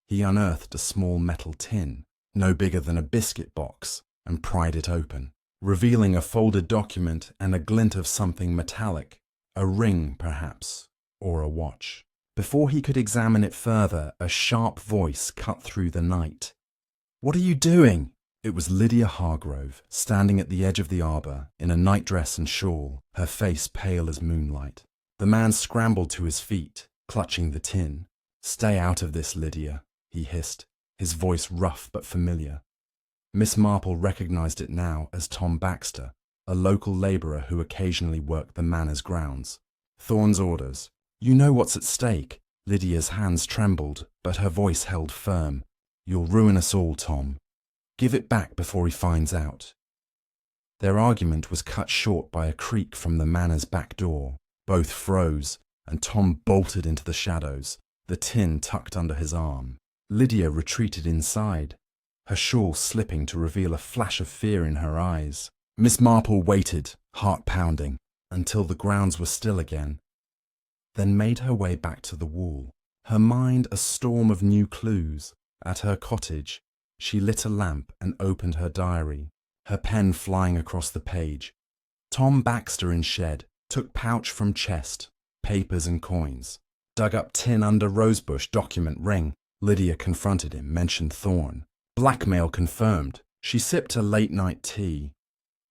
He unearthed a small metal tin, no bigger than a biscuit box, and pried it open, revealing a folded document and a glint of something metallic, a ring perhaps, or a watch. Before he could examine it further, a sharp voice cut through the night. "What are you doing?" It was Lydia Hargrove, standing at the edge of the arbour, in a nightdress and shawl, her face pale as moonlight. The man scrambled to his feet, clutching the tin. "Stay out of this, Lydia," he he hissed, his voice rough but familiar. Miss Marple recognized it now as Tom Baxter, a local labourer who occasionally worked the manor's grounds. Thorne's orders. You know what's at stake. Lydia's hands trembled, but her voice held firm. You'll ruin us all, Tom. Give it back before he finds out. Their argument was cut short by a creak from the manor's back door. Both froze, and Tom bolted into the shadows, the tin tucked under his arm. Lydia retreated inside, her shawl slipping to reveal a flash of fear in her eyes. Miss Marple waited, heart pounding, until the grounds were still again, then made her way back to the wall, her mind a storm of new clues. At her cottage, she lit a lamp and opened her diary, her pen flying across the page. Tom Baxter in shed, took pouch from chest, papers and coins, dug up tin under rosebush document ring. Lydia confronted him, mentioned Thorne. Blackmail confirmed. She sipped a late-night tea,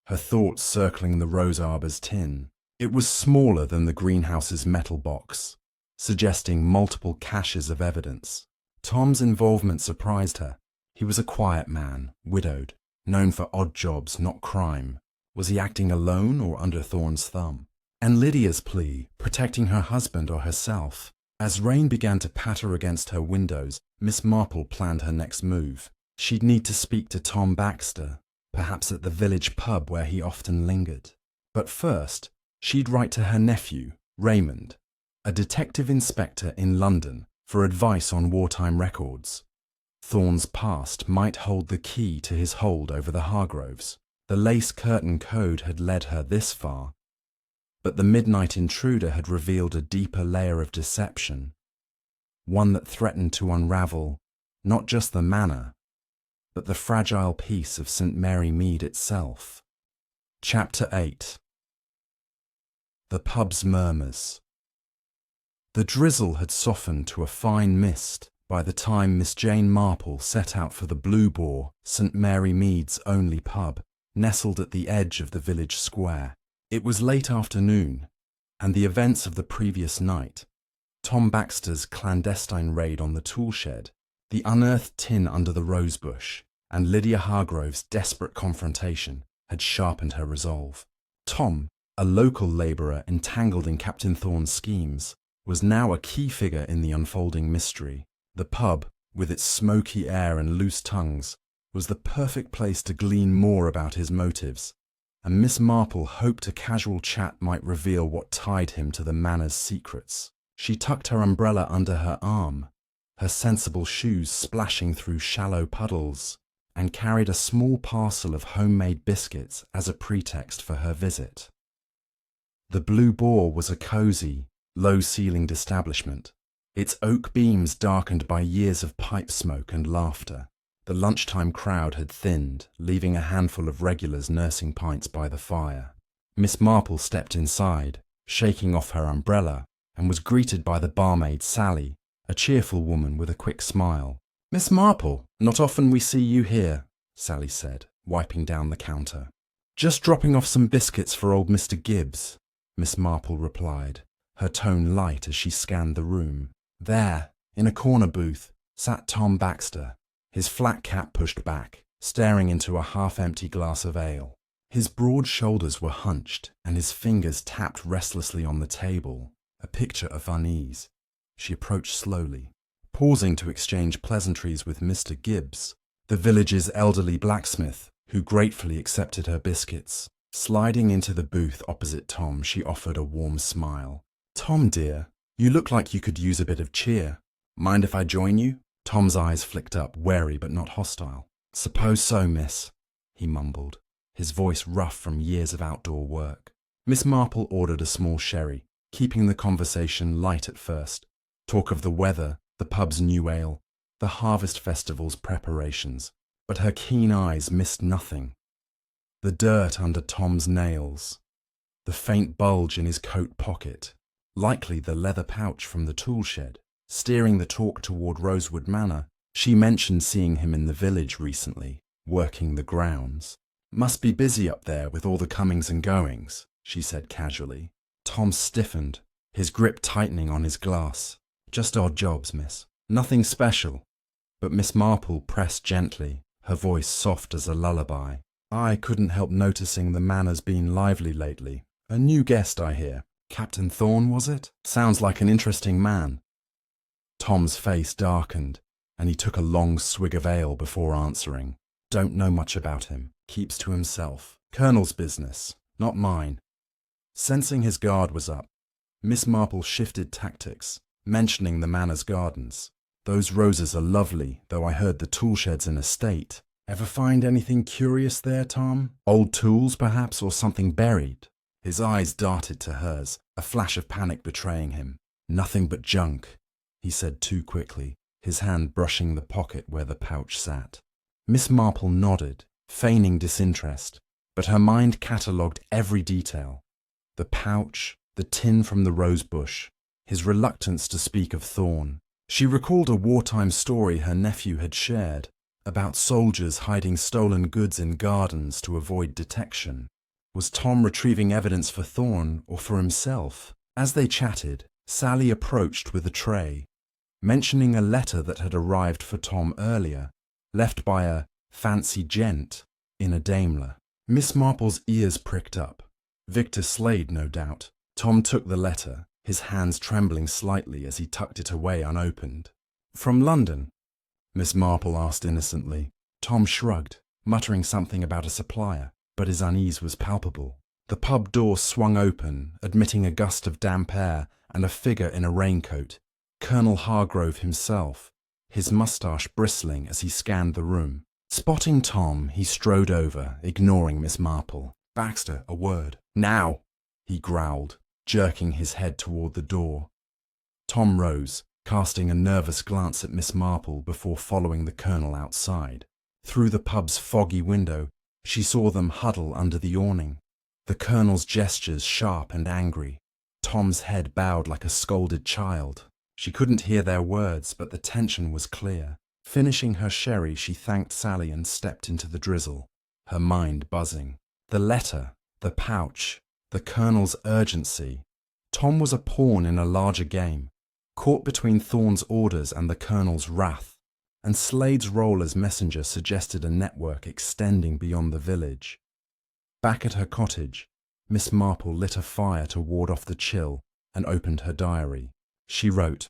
her thoughts circling the rose arbor's tin. It was smaller than the greenhouse's metal box, suggesting multiple caches of evidence. Tom's involvement surprised her. He was a quiet man, widowed, known for odd jobs, not crime. Was he acting alone or under Thorne's thumb? And Lydia's plea, protecting her husband or herself. As rain began to patter against her windows, Miss Marple planned her next move. She'd need to speak to Tom Baxter, perhaps at the village pub where he often lingered. But first, she'd write to her nephew, Raymond, a detective inspector in London, for advice on wartime records. Thorne's past might hold the key to his hold over the Hargroves. The lace curtain code had led her this far, but the midnight intruder had revealed a deeper layer of deception, one that threatened to unravel not just the manor, but the fragile peace of St. Mary Mead itself. Chapter 8. The pub's murmurs. The drizzle had softened to a fine mist by the time Miss Jane Marple set out for the Blue Boar, St. Mary Mead's only pub, nestled at the edge of the village square. It was late afternoon, and the events of the previous night, Tom Baxter's clandestine raid on the tool shed, the unearthed tin under the rosebush, and Lydia Hargrove's desperate confrontation, had sharpened her resolve. Tom, a local labourer entangled in Captain Thorne's schemes, was now a key figure in the unfolding mystery. The pub, with its smoky air and loose tongues, was the perfect place to glean more about his motives, and Miss Marple hoped a casual chat might reveal what tied him to the manor's secrets. She tucked her umbrella under her arm, her sensible shoes splashing through shallow puddles, and carried a small parcel of homemade biscuits as a pretext for her visit. The Blue Boar was a cosy, low-ceilinged establishment, its oak beams darkened by years of pipe smoke and laughter. The lunchtime crowd had thinned, leaving a handful of regulars nursing pints by the fire. Miss Marple stepped inside, shaking off her umbrella, and was greeted by the barmaid Sally, a cheerful woman with a quick smile. "Miss Marple, not often we see you here," Sally said, wiping down the counter. "Just dropping off some biscuits for old Mr. Gibbs," Miss Marple replied, her tone light as she scanned the room. There, in a corner booth, sat Tom Baxter, his flat cap pushed back, staring into a half-empty glass of ale. His broad shoulders were hunched, and his fingers tapped restlessly on the table, a picture of unease. She approached slowly, pausing to exchange pleasantries with Mr. Gibbs, the village's elderly blacksmith, who gratefully accepted her biscuits. Sliding into the booth opposite Tom, she offered a warm smile. "Tom, dear, you look like you could use a bit of cheer. Mind if I join you?" Tom's eyes flicked up, wary but not hostile. "Suppose so, miss," he mumbled, his voice rough from years of outdoor work. Miss Marple ordered a small sherry, keeping the conversation light at first. Talk of the weather, the pub's new ale, the harvest festival's preparations, but her keen eyes missed nothing. The dirt under Tom's nails, the faint bulge in his coat pocket, likely the leather pouch from the tool shed. Steering the talk toward Rosewood Manor, she mentioned seeing him in the village recently, working the grounds. "Must be busy up there with all the comings and goings," she said casually. Tom stiffened, his grip tightening on his glass. "Just odd jobs, miss. Nothing special." but Miss Marple pressed gently, her voice soft as a lullaby. "I couldn't help noticing the manor's been lively lately. A new guest, I hear. Captain Thorne, was it? Sounds like an interesting man." Tom's face darkened, and he took a long swig of ale before answering. "Don't know much about him. Keeps to himself. Colonel's business, not mine." Sensing his guard was up, Miss Marple shifted tactics, mentioning the manor's gardens. "Those roses are lovely, though I heard the tool shed's in a state. Ever find anything curious there, Tom? Old tools, perhaps, or something buried?" His eyes darted to hers, a flash of panic betraying him. "Nothing but junk," he said too quickly, his hand brushing the pocket where the pouch sat. Miss Marple nodded, feigning disinterest, but her mind catalogued every detail. The pouch, the tin from the rose bush, his reluctance to speak of Thorne. She recalled a wartime story her nephew had shared about soldiers hiding stolen goods in gardens to avoid detection. Was Tom retrieving evidence for Thorne or for himself? As they chatted, Sally approached with a tray, mentioning a letter that had arrived for Tom earlier, left by a fancy gent in a Daimler. Miss Marple's ears pricked up. Victor Slade, no doubt. Tom took the letter, his hands trembling slightly as he tucked it away unopened. "From London?" Miss Marple asked innocently. Tom shrugged, muttering something about a supplier, but his unease was palpable. The pub door swung open, admitting a gust of damp air and a figure in a raincoat, Colonel Hargrove himself, his moustache bristling as he scanned the room. Spotting Tom, he strode over, ignoring Miss Marple. "Baxter, a word." "Now!" he growled, jerking his head toward the door. Tom rose, casting a nervous glance at Miss Marple before following the Colonel outside. Through the pub's foggy window, she saw them huddle under the awning, the Colonel's gestures sharp and angry. Tom's head bowed like a scolded child. She couldn't hear their words, but the tension was clear. Finishing her sherry, she thanked Sally and stepped into the drizzle, her mind buzzing. The letter, the pouch, the Colonel's urgency. Tom was a pawn in a larger game, caught between Thorne's orders and the Colonel's wrath, and Slade's role as messenger suggested a network extending beyond the village. Back at her cottage, Miss Marple lit a fire to ward off the chill and opened her diary. She wrote,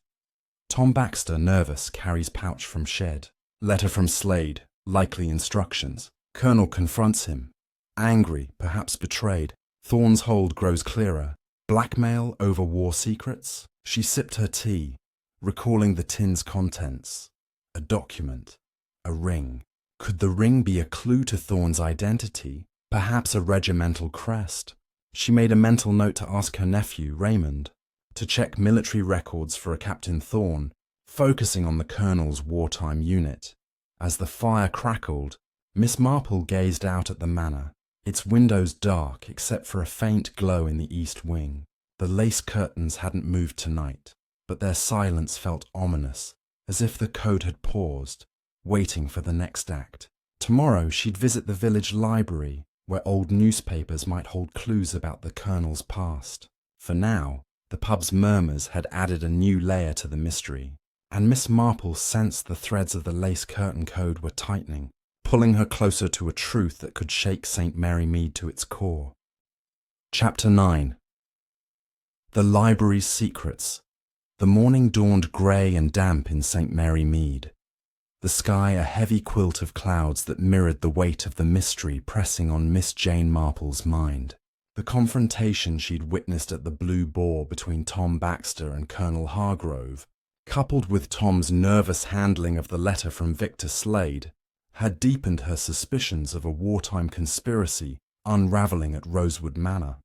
"Tom Baxter, nervous, carries pouch from shed. Letter from Slade, likely instructions. Colonel confronts him. Angry, perhaps betrayed. Thorne's hold grows clearer. Blackmail over war secrets?" She sipped her tea, recalling the tin's contents. A document. A ring. Could the ring be a clue to Thorne's identity? Perhaps a regimental crest? She made a mental note to ask her nephew, Raymond, to check military records for a Captain Thorne, focusing on the Colonel's wartime unit. As the fire crackled, Miss Marple gazed out at the manor, its windows dark except for a faint glow in the east wing. The lace curtains hadn't moved tonight, but their silence felt ominous, as if the code had paused, waiting for the next act. Tomorrow she'd visit the village library, where old newspapers might hold clues about the Colonel's past. For now, the pub's murmurs had added a new layer to the mystery, and Miss Marple sensed the threads of the lace curtain code were tightening, pulling her closer to a truth that could shake St. Mary Mead to its core. Chapter 9. The Library's Secrets. The morning dawned grey and damp in St. Mary Mead, the sky a heavy quilt of clouds that mirrored the weight of the mystery pressing on Miss Jane Marple's mind. The confrontation she'd witnessed at the Blue Boar between Tom Baxter and Colonel Hargrove, coupled with Tom's nervous handling of the letter from Victor Slade, had deepened her suspicions of a wartime conspiracy unravelling at Rosewood Manor.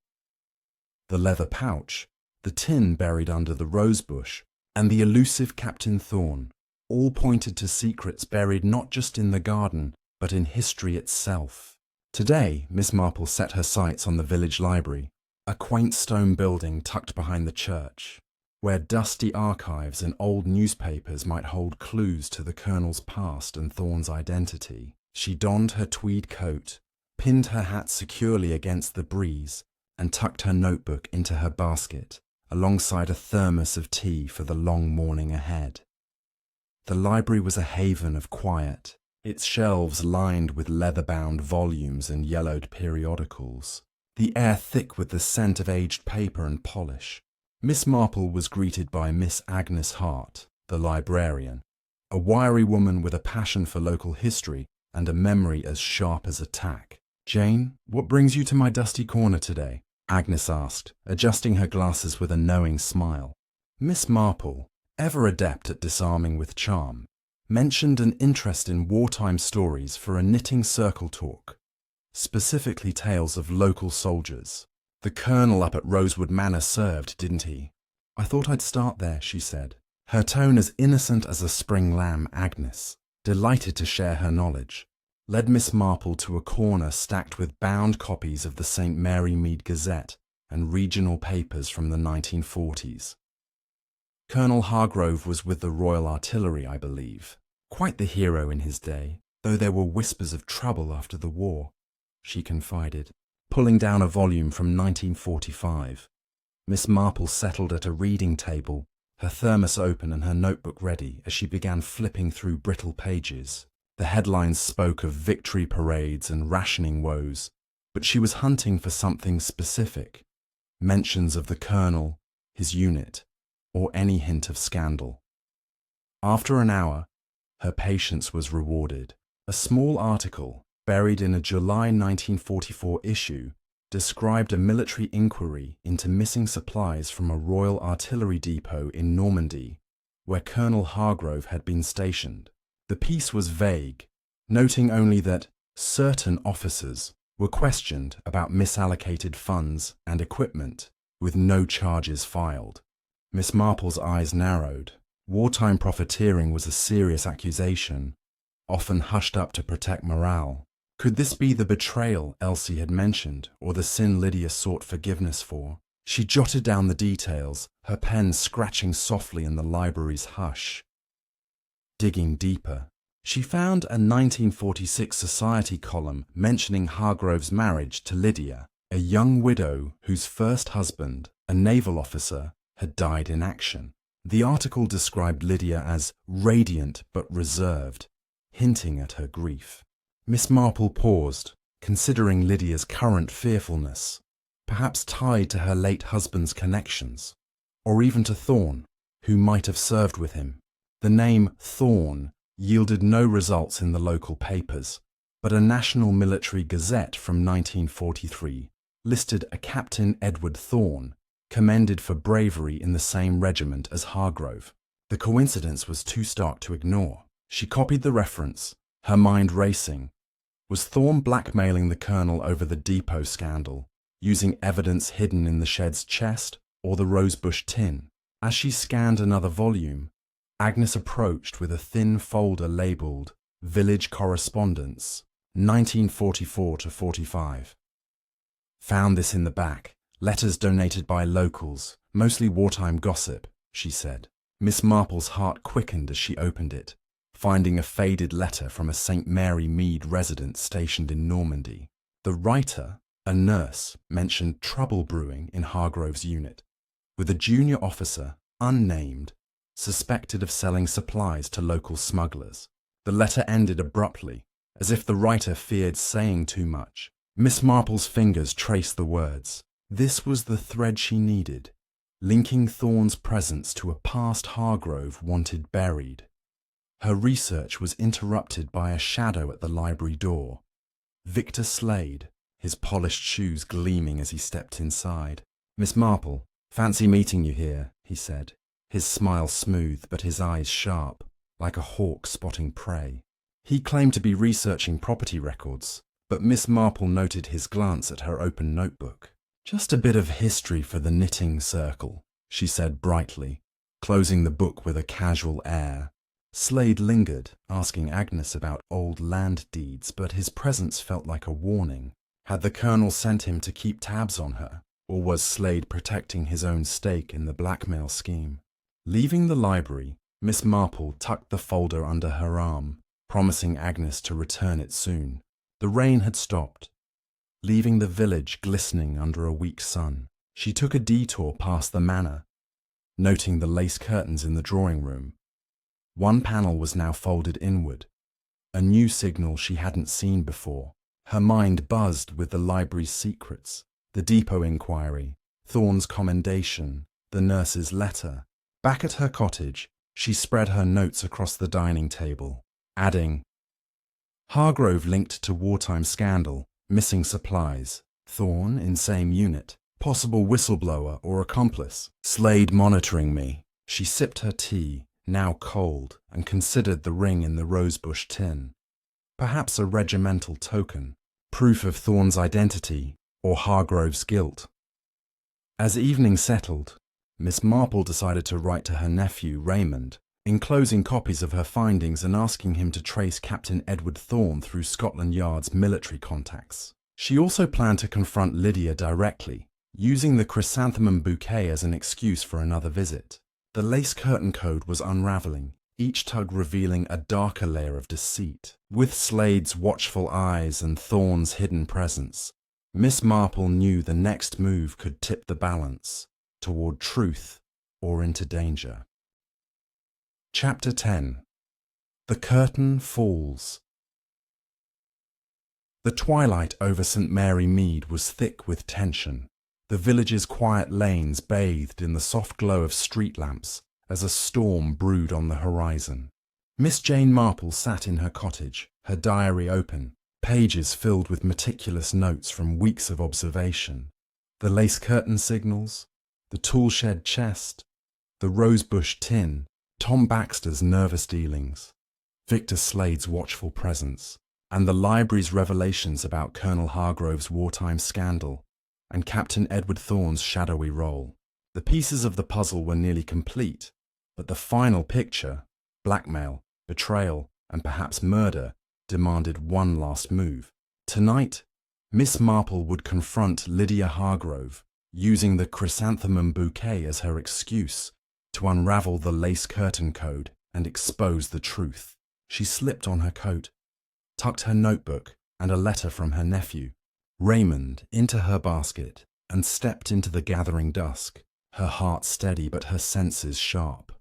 The leather pouch, the tin buried under the rosebush, and the elusive Captain Thorne all pointed to secrets buried not just in the garden, but in history itself. Today, Miss Marple set her sights on the village library, a quaint stone building tucked behind the church, where dusty archives and old newspapers might hold clues to the Colonel's past and Thorne's identity. She donned her tweed coat, pinned her hat securely against the breeze, and tucked her notebook into her basket, alongside a thermos of tea for the long morning ahead. The library was a haven of quiet, its shelves lined with leather-bound volumes and yellowed periodicals, the air thick with the scent of aged paper and polish. Miss Marple was greeted by Miss Agnes Hart, the librarian, a wiry woman with a passion for local history and a memory as sharp as a tack. "Jane, what brings you to my dusty corner today?" Agnes asked, adjusting her glasses with a knowing smile. Miss Marple, ever adept at disarming with charm, mentioned an interest in wartime stories for a knitting circle talk, specifically tales of local soldiers. "The colonel up at Rosewood Manor served, didn't he?" "I thought I'd start there," she said, her tone as innocent as a spring lamb. Agnes, delighted to share her knowledge, led Miss Marple to a corner stacked with bound copies of the St. Mary Mead Gazette and regional papers from the 1940s. "Colonel Hargrove was with the Royal Artillery, I believe. Quite the hero in his day, though there were whispers of trouble after the war," she confided, pulling down a volume from 1945. Miss Marple settled at a reading table, her thermos open and her notebook ready as she began flipping through brittle pages. The headlines spoke of victory parades and rationing woes, but she was hunting for something specific, mentions of the colonel, his unit, or any hint of scandal. After an hour, her patience was rewarded. A small article, buried in a July 1944 issue, described a military inquiry into missing supplies from a Royal Artillery depot in Normandy, where Colonel Hargrove had been stationed. The piece was vague, noting only that certain officers were questioned about misallocated funds and equipment, with no charges filed. Miss Marple's eyes narrowed. Wartime profiteering was a serious accusation, often hushed up to protect morale. Could this be the betrayal Elsie had mentioned, or the sin Lydia sought forgiveness for? She jotted down the details, her pen scratching softly in the library's hush. Digging deeper, she found a 1946 Society column mentioning Hargrove's marriage to Lydia, a young widow whose first husband, a naval officer, had died in action. The article described Lydia as radiant but reserved, hinting at her grief. Miss Marple paused, considering Lydia's current fearfulness, perhaps tied to her late husband's connections, or even to Thorne, who might have served with him. The name Thorne yielded no results in the local papers, but a National Military Gazette from 1943 listed a Captain Edward Thorne, commended for bravery in the same regiment as Hargrove. The coincidence was too stark to ignore. She copied the reference, her mind racing. Was Thorne blackmailing the colonel over the depot scandal, using evidence hidden in the shed's chest or the rosebush tin? As she scanned another volume, Agnes approached with a thin folder labelled Village Correspondence, 1944 to 45. "Found this in the back. Letters donated by locals, mostly wartime gossip," she said. Miss Marple's heart quickened as she opened it, finding a faded letter from a St. Mary Mead resident stationed in Normandy. The writer, a nurse, mentioned trouble brewing in Hargrove's unit, with a junior officer, unnamed, suspected of selling supplies to local smugglers. The letter ended abruptly, as if the writer feared saying too much. Miss Marple's fingers traced the words. This was the thread she needed, linking Thorne's presence to a past Hargrove wanted buried. Her research was interrupted by a shadow at the library door. Victor Slade, his polished shoes gleaming as he stepped inside. "Miss Marple, fancy meeting you here," he said, his smile smooth but his eyes sharp, like a hawk spotting prey. He claimed to be researching property records, but Miss Marple noted his glance at her open notebook. "Just a bit of history for the knitting circle," she said brightly, closing the book with a casual air. Slade lingered, asking Agnes about old land deeds, but his presence felt like a warning. Had the colonel sent him to keep tabs on her, or was Slade protecting his own stake in the blackmail scheme? Leaving the library, Miss Marple tucked the folder under her arm, promising Agnes to return it soon. The rain had stopped, leaving the village glistening under a weak sun. She took a detour past the manor, noting the lace curtains in the drawing room. One panel was now folded inward, a new signal she hadn't seen before. Her mind buzzed with the library's secrets, the depot inquiry, Thorne's commendation, the nurse's letter. Back at her cottage, she spread her notes across the dining table, adding, Hargrove linked to wartime scandal, missing supplies, Thorne in same unit, possible whistleblower or accomplice, Slade monitoring me. She sipped her tea, now cold, and considered the ring in the rosebush tin. Perhaps a regimental token, proof of Thorne's identity or Hargrove's guilt. As evening settled, Miss Marple decided to write to her nephew, Raymond, enclosing copies of her findings and asking him to trace Captain Edward Thorne through Scotland Yard's military contacts. She also planned to confront Lydia directly, using the chrysanthemum bouquet as an excuse for another visit. The lace curtain code was unraveling, each tug revealing a darker layer of deceit. With Slade's watchful eyes and Thorne's hidden presence, Miss Marple knew the next move could tip the balance toward truth or into danger. Chapter 10. The Curtain Falls. The twilight over St. Mary Mead was thick with tension. The village's quiet lanes bathed in the soft glow of street lamps as a storm brewed on the horizon. Miss Jane Marple sat in her cottage, her diary open, pages filled with meticulous notes from weeks of observation. The lace curtain signals, the toolshed chest, the rosebush tin, Tom Baxter's nervous dealings, Victor Slade's watchful presence, and the library's revelations about Colonel Hargrove's wartime scandal and Captain Edward Thorne's shadowy role. The pieces of the puzzle were nearly complete, but the final picture, blackmail, betrayal, and perhaps murder, demanded one last move. Tonight, Miss Marple would confront Lydia Hargrove, using the chrysanthemum bouquet as her excuse to unravel the lace curtain code and expose the truth. She slipped on her coat, tucked her notebook and a letter from her nephew, Raymond, into her basket, and stepped into the gathering dusk, her heart steady but her senses sharp.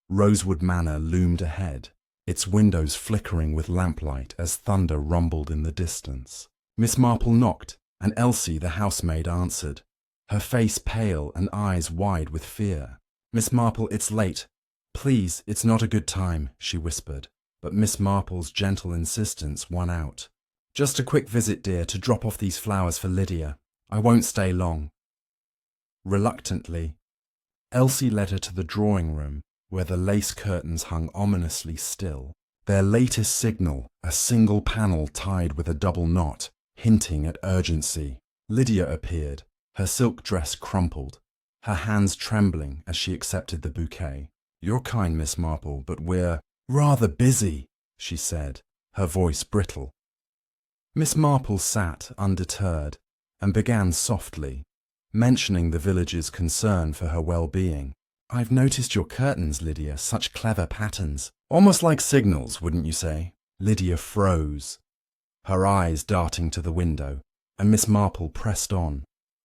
Rosewood Manor loomed ahead, its windows flickering with lamplight as thunder rumbled in the distance. Miss Marple knocked, and Elsie, the housemaid, answered, her face pale and eyes wide with fear. Miss Marple, it's late. Please, it's not a good time, she whispered, but Miss Marple's gentle insistence won out. Just a quick visit, dear, to drop off these flowers for Lydia. I won't stay long. Reluctantly, Elsie led her to the drawing room, where the lace curtains hung ominously still. Their latest signal, a single panel tied with a double knot, hinting at urgency. Lydia appeared, her silk dress crumpled, her hands trembling as she accepted the bouquet. You're kind, Miss Marple, but we're rather busy, she said, her voice brittle. Miss Marple sat undeterred and began softly, mentioning the village's concern for her well-being. I've noticed your curtains, Lydia, such clever patterns. Almost like signals, wouldn't you say? Lydia froze, her eyes darting to the window, and Miss Marple pressed on,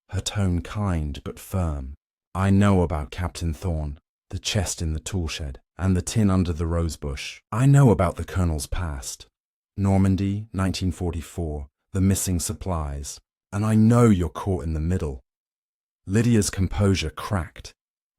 her tone kind but firm. I know about Captain Thorne, the chest in the toolshed, and the tin under the rosebush. I know about the Colonel's past. Normandy, 1944, the missing supplies. And I know you're caught in the middle. Lydia's composure cracked,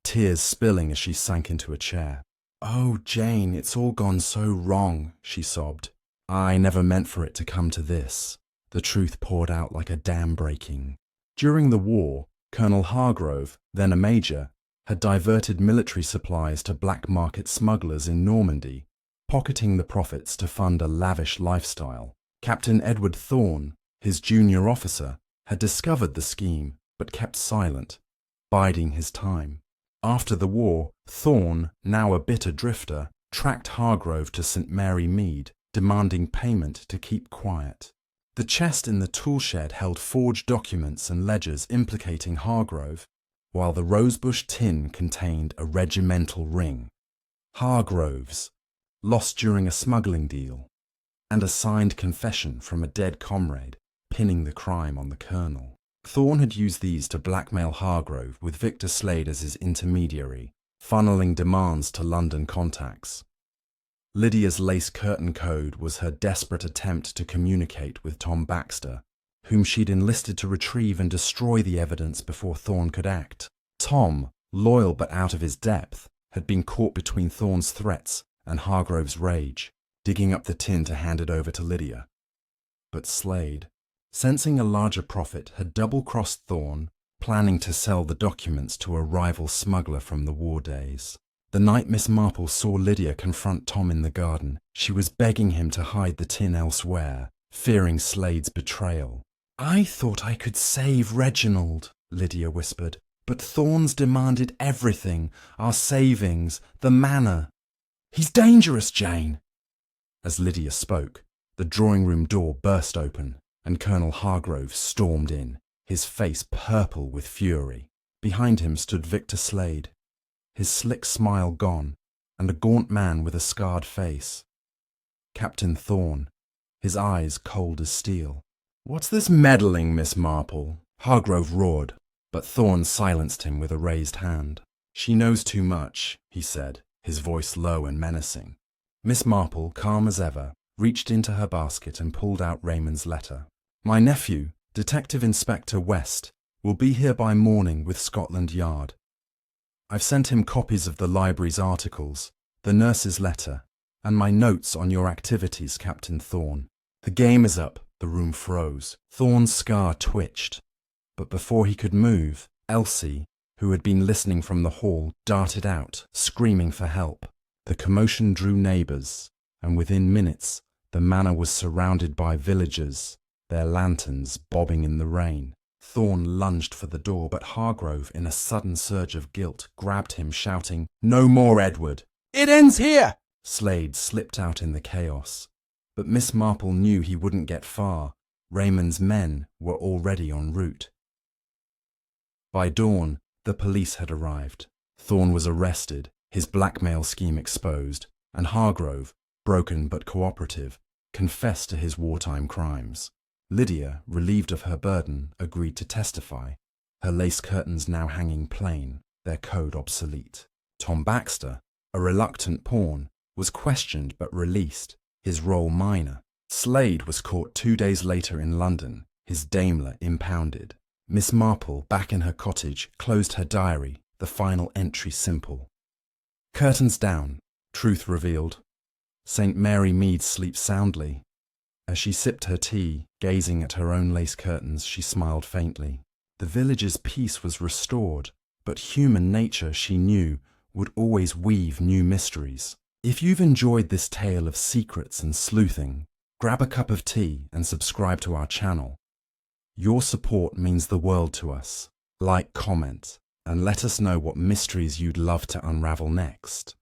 tears spilling as she sank into a chair. Oh, Jane, it's all gone so wrong, she sobbed. I never meant for it to come to this. The truth poured out like a dam breaking. During the war, Colonel Hargrove, then a major, had diverted military supplies to black market smugglers in Normandy, pocketing the profits to fund a lavish lifestyle. Captain Edward Thorne, his junior officer, had discovered the scheme but kept silent, biding his time. After the war, Thorne, now a bitter drifter, tracked Hargrove to St. Mary Mead, demanding payment to keep quiet. The chest in the toolshed held forged documents and ledgers implicating Hargrove, while the rosebush tin contained a regimental ring. Hargrove's, lost during a smuggling deal, and a signed confession from a dead comrade, pinning the crime on the Colonel. Thorne had used these to blackmail Hargrove with Victor Slade as his intermediary, funneling demands to London contacts. Lydia's lace curtain code was her desperate attempt to communicate with Tom Baxter, whom she'd enlisted to retrieve and destroy the evidence before Thorne could act. Tom, loyal but out of his depth, had been caught between Thorne's threats and Hargrove's rage, digging up the tin to hand it over to Lydia. But Slade, sensing a larger profit, had double-crossed Thorne, planning to sell the documents to a rival smuggler from the war days. The night Miss Marple saw Lydia confront Tom in the garden, she was begging him to hide the tin elsewhere, fearing Slade's betrayal. "I thought I could save Reginald," Lydia whispered, "but Thorne's demanded everything, our savings, the manor. He's dangerous, Jane." As Lydia spoke, the drawing-room door burst open, and Colonel Hargrove stormed in, his face purple with fury. Behind him stood Victor Slade, his slick smile gone, and a gaunt man with a scarred face. Captain Thorne, his eyes cold as steel. "What's this meddling, Miss Marple?" Hargrove roared, but Thorne silenced him with a raised hand. "She knows too much," he said, his voice low and menacing. Miss Marple, calm as ever, reached into her basket and pulled out Raymond's letter. "My nephew, Detective Inspector West, will be here by morning with Scotland Yard. I've sent him copies of the library's articles, the nurse's letter, and my notes on your activities, Captain Thorne. The game is up." The room froze. Thorne's scar twitched. But before he could move, Elsie, who had been listening from the hall, darted out, screaming for help. The commotion drew neighbours, and within minutes the manor was surrounded by villagers, their lanterns bobbing in the rain. Thorne lunged for the door, but Hargrove, in a sudden surge of guilt, grabbed him, shouting, "No more, Edward! It ends here!" Slade slipped out in the chaos. But Miss Marple knew he wouldn't get far. Raymond's men were already en route. By dawn, the police had arrived. Thorne was arrested, his blackmail scheme exposed, and Hargrove, broken but cooperative, confessed to his wartime crimes. Lydia, relieved of her burden, agreed to testify, her lace curtains now hanging plain, their code obsolete. Tom Baxter, a reluctant pawn, was questioned but released, his role minor. Slade was caught 2 days later in London, his Daimler impounded. Miss Marple, back in her cottage, closed her diary, the final entry simple. "Curtains down, truth revealed. St. Mary Mead sleeps soundly." As she sipped her tea, gazing at her own lace curtains, she smiled faintly. The village's peace was restored, but human nature, she knew, would always weave new mysteries. If you've enjoyed this tale of secrets and sleuthing, grab a cup of tea and subscribe to our channel. Your support means the world to us. Like, comment, and let us know what mysteries you'd love to unravel next.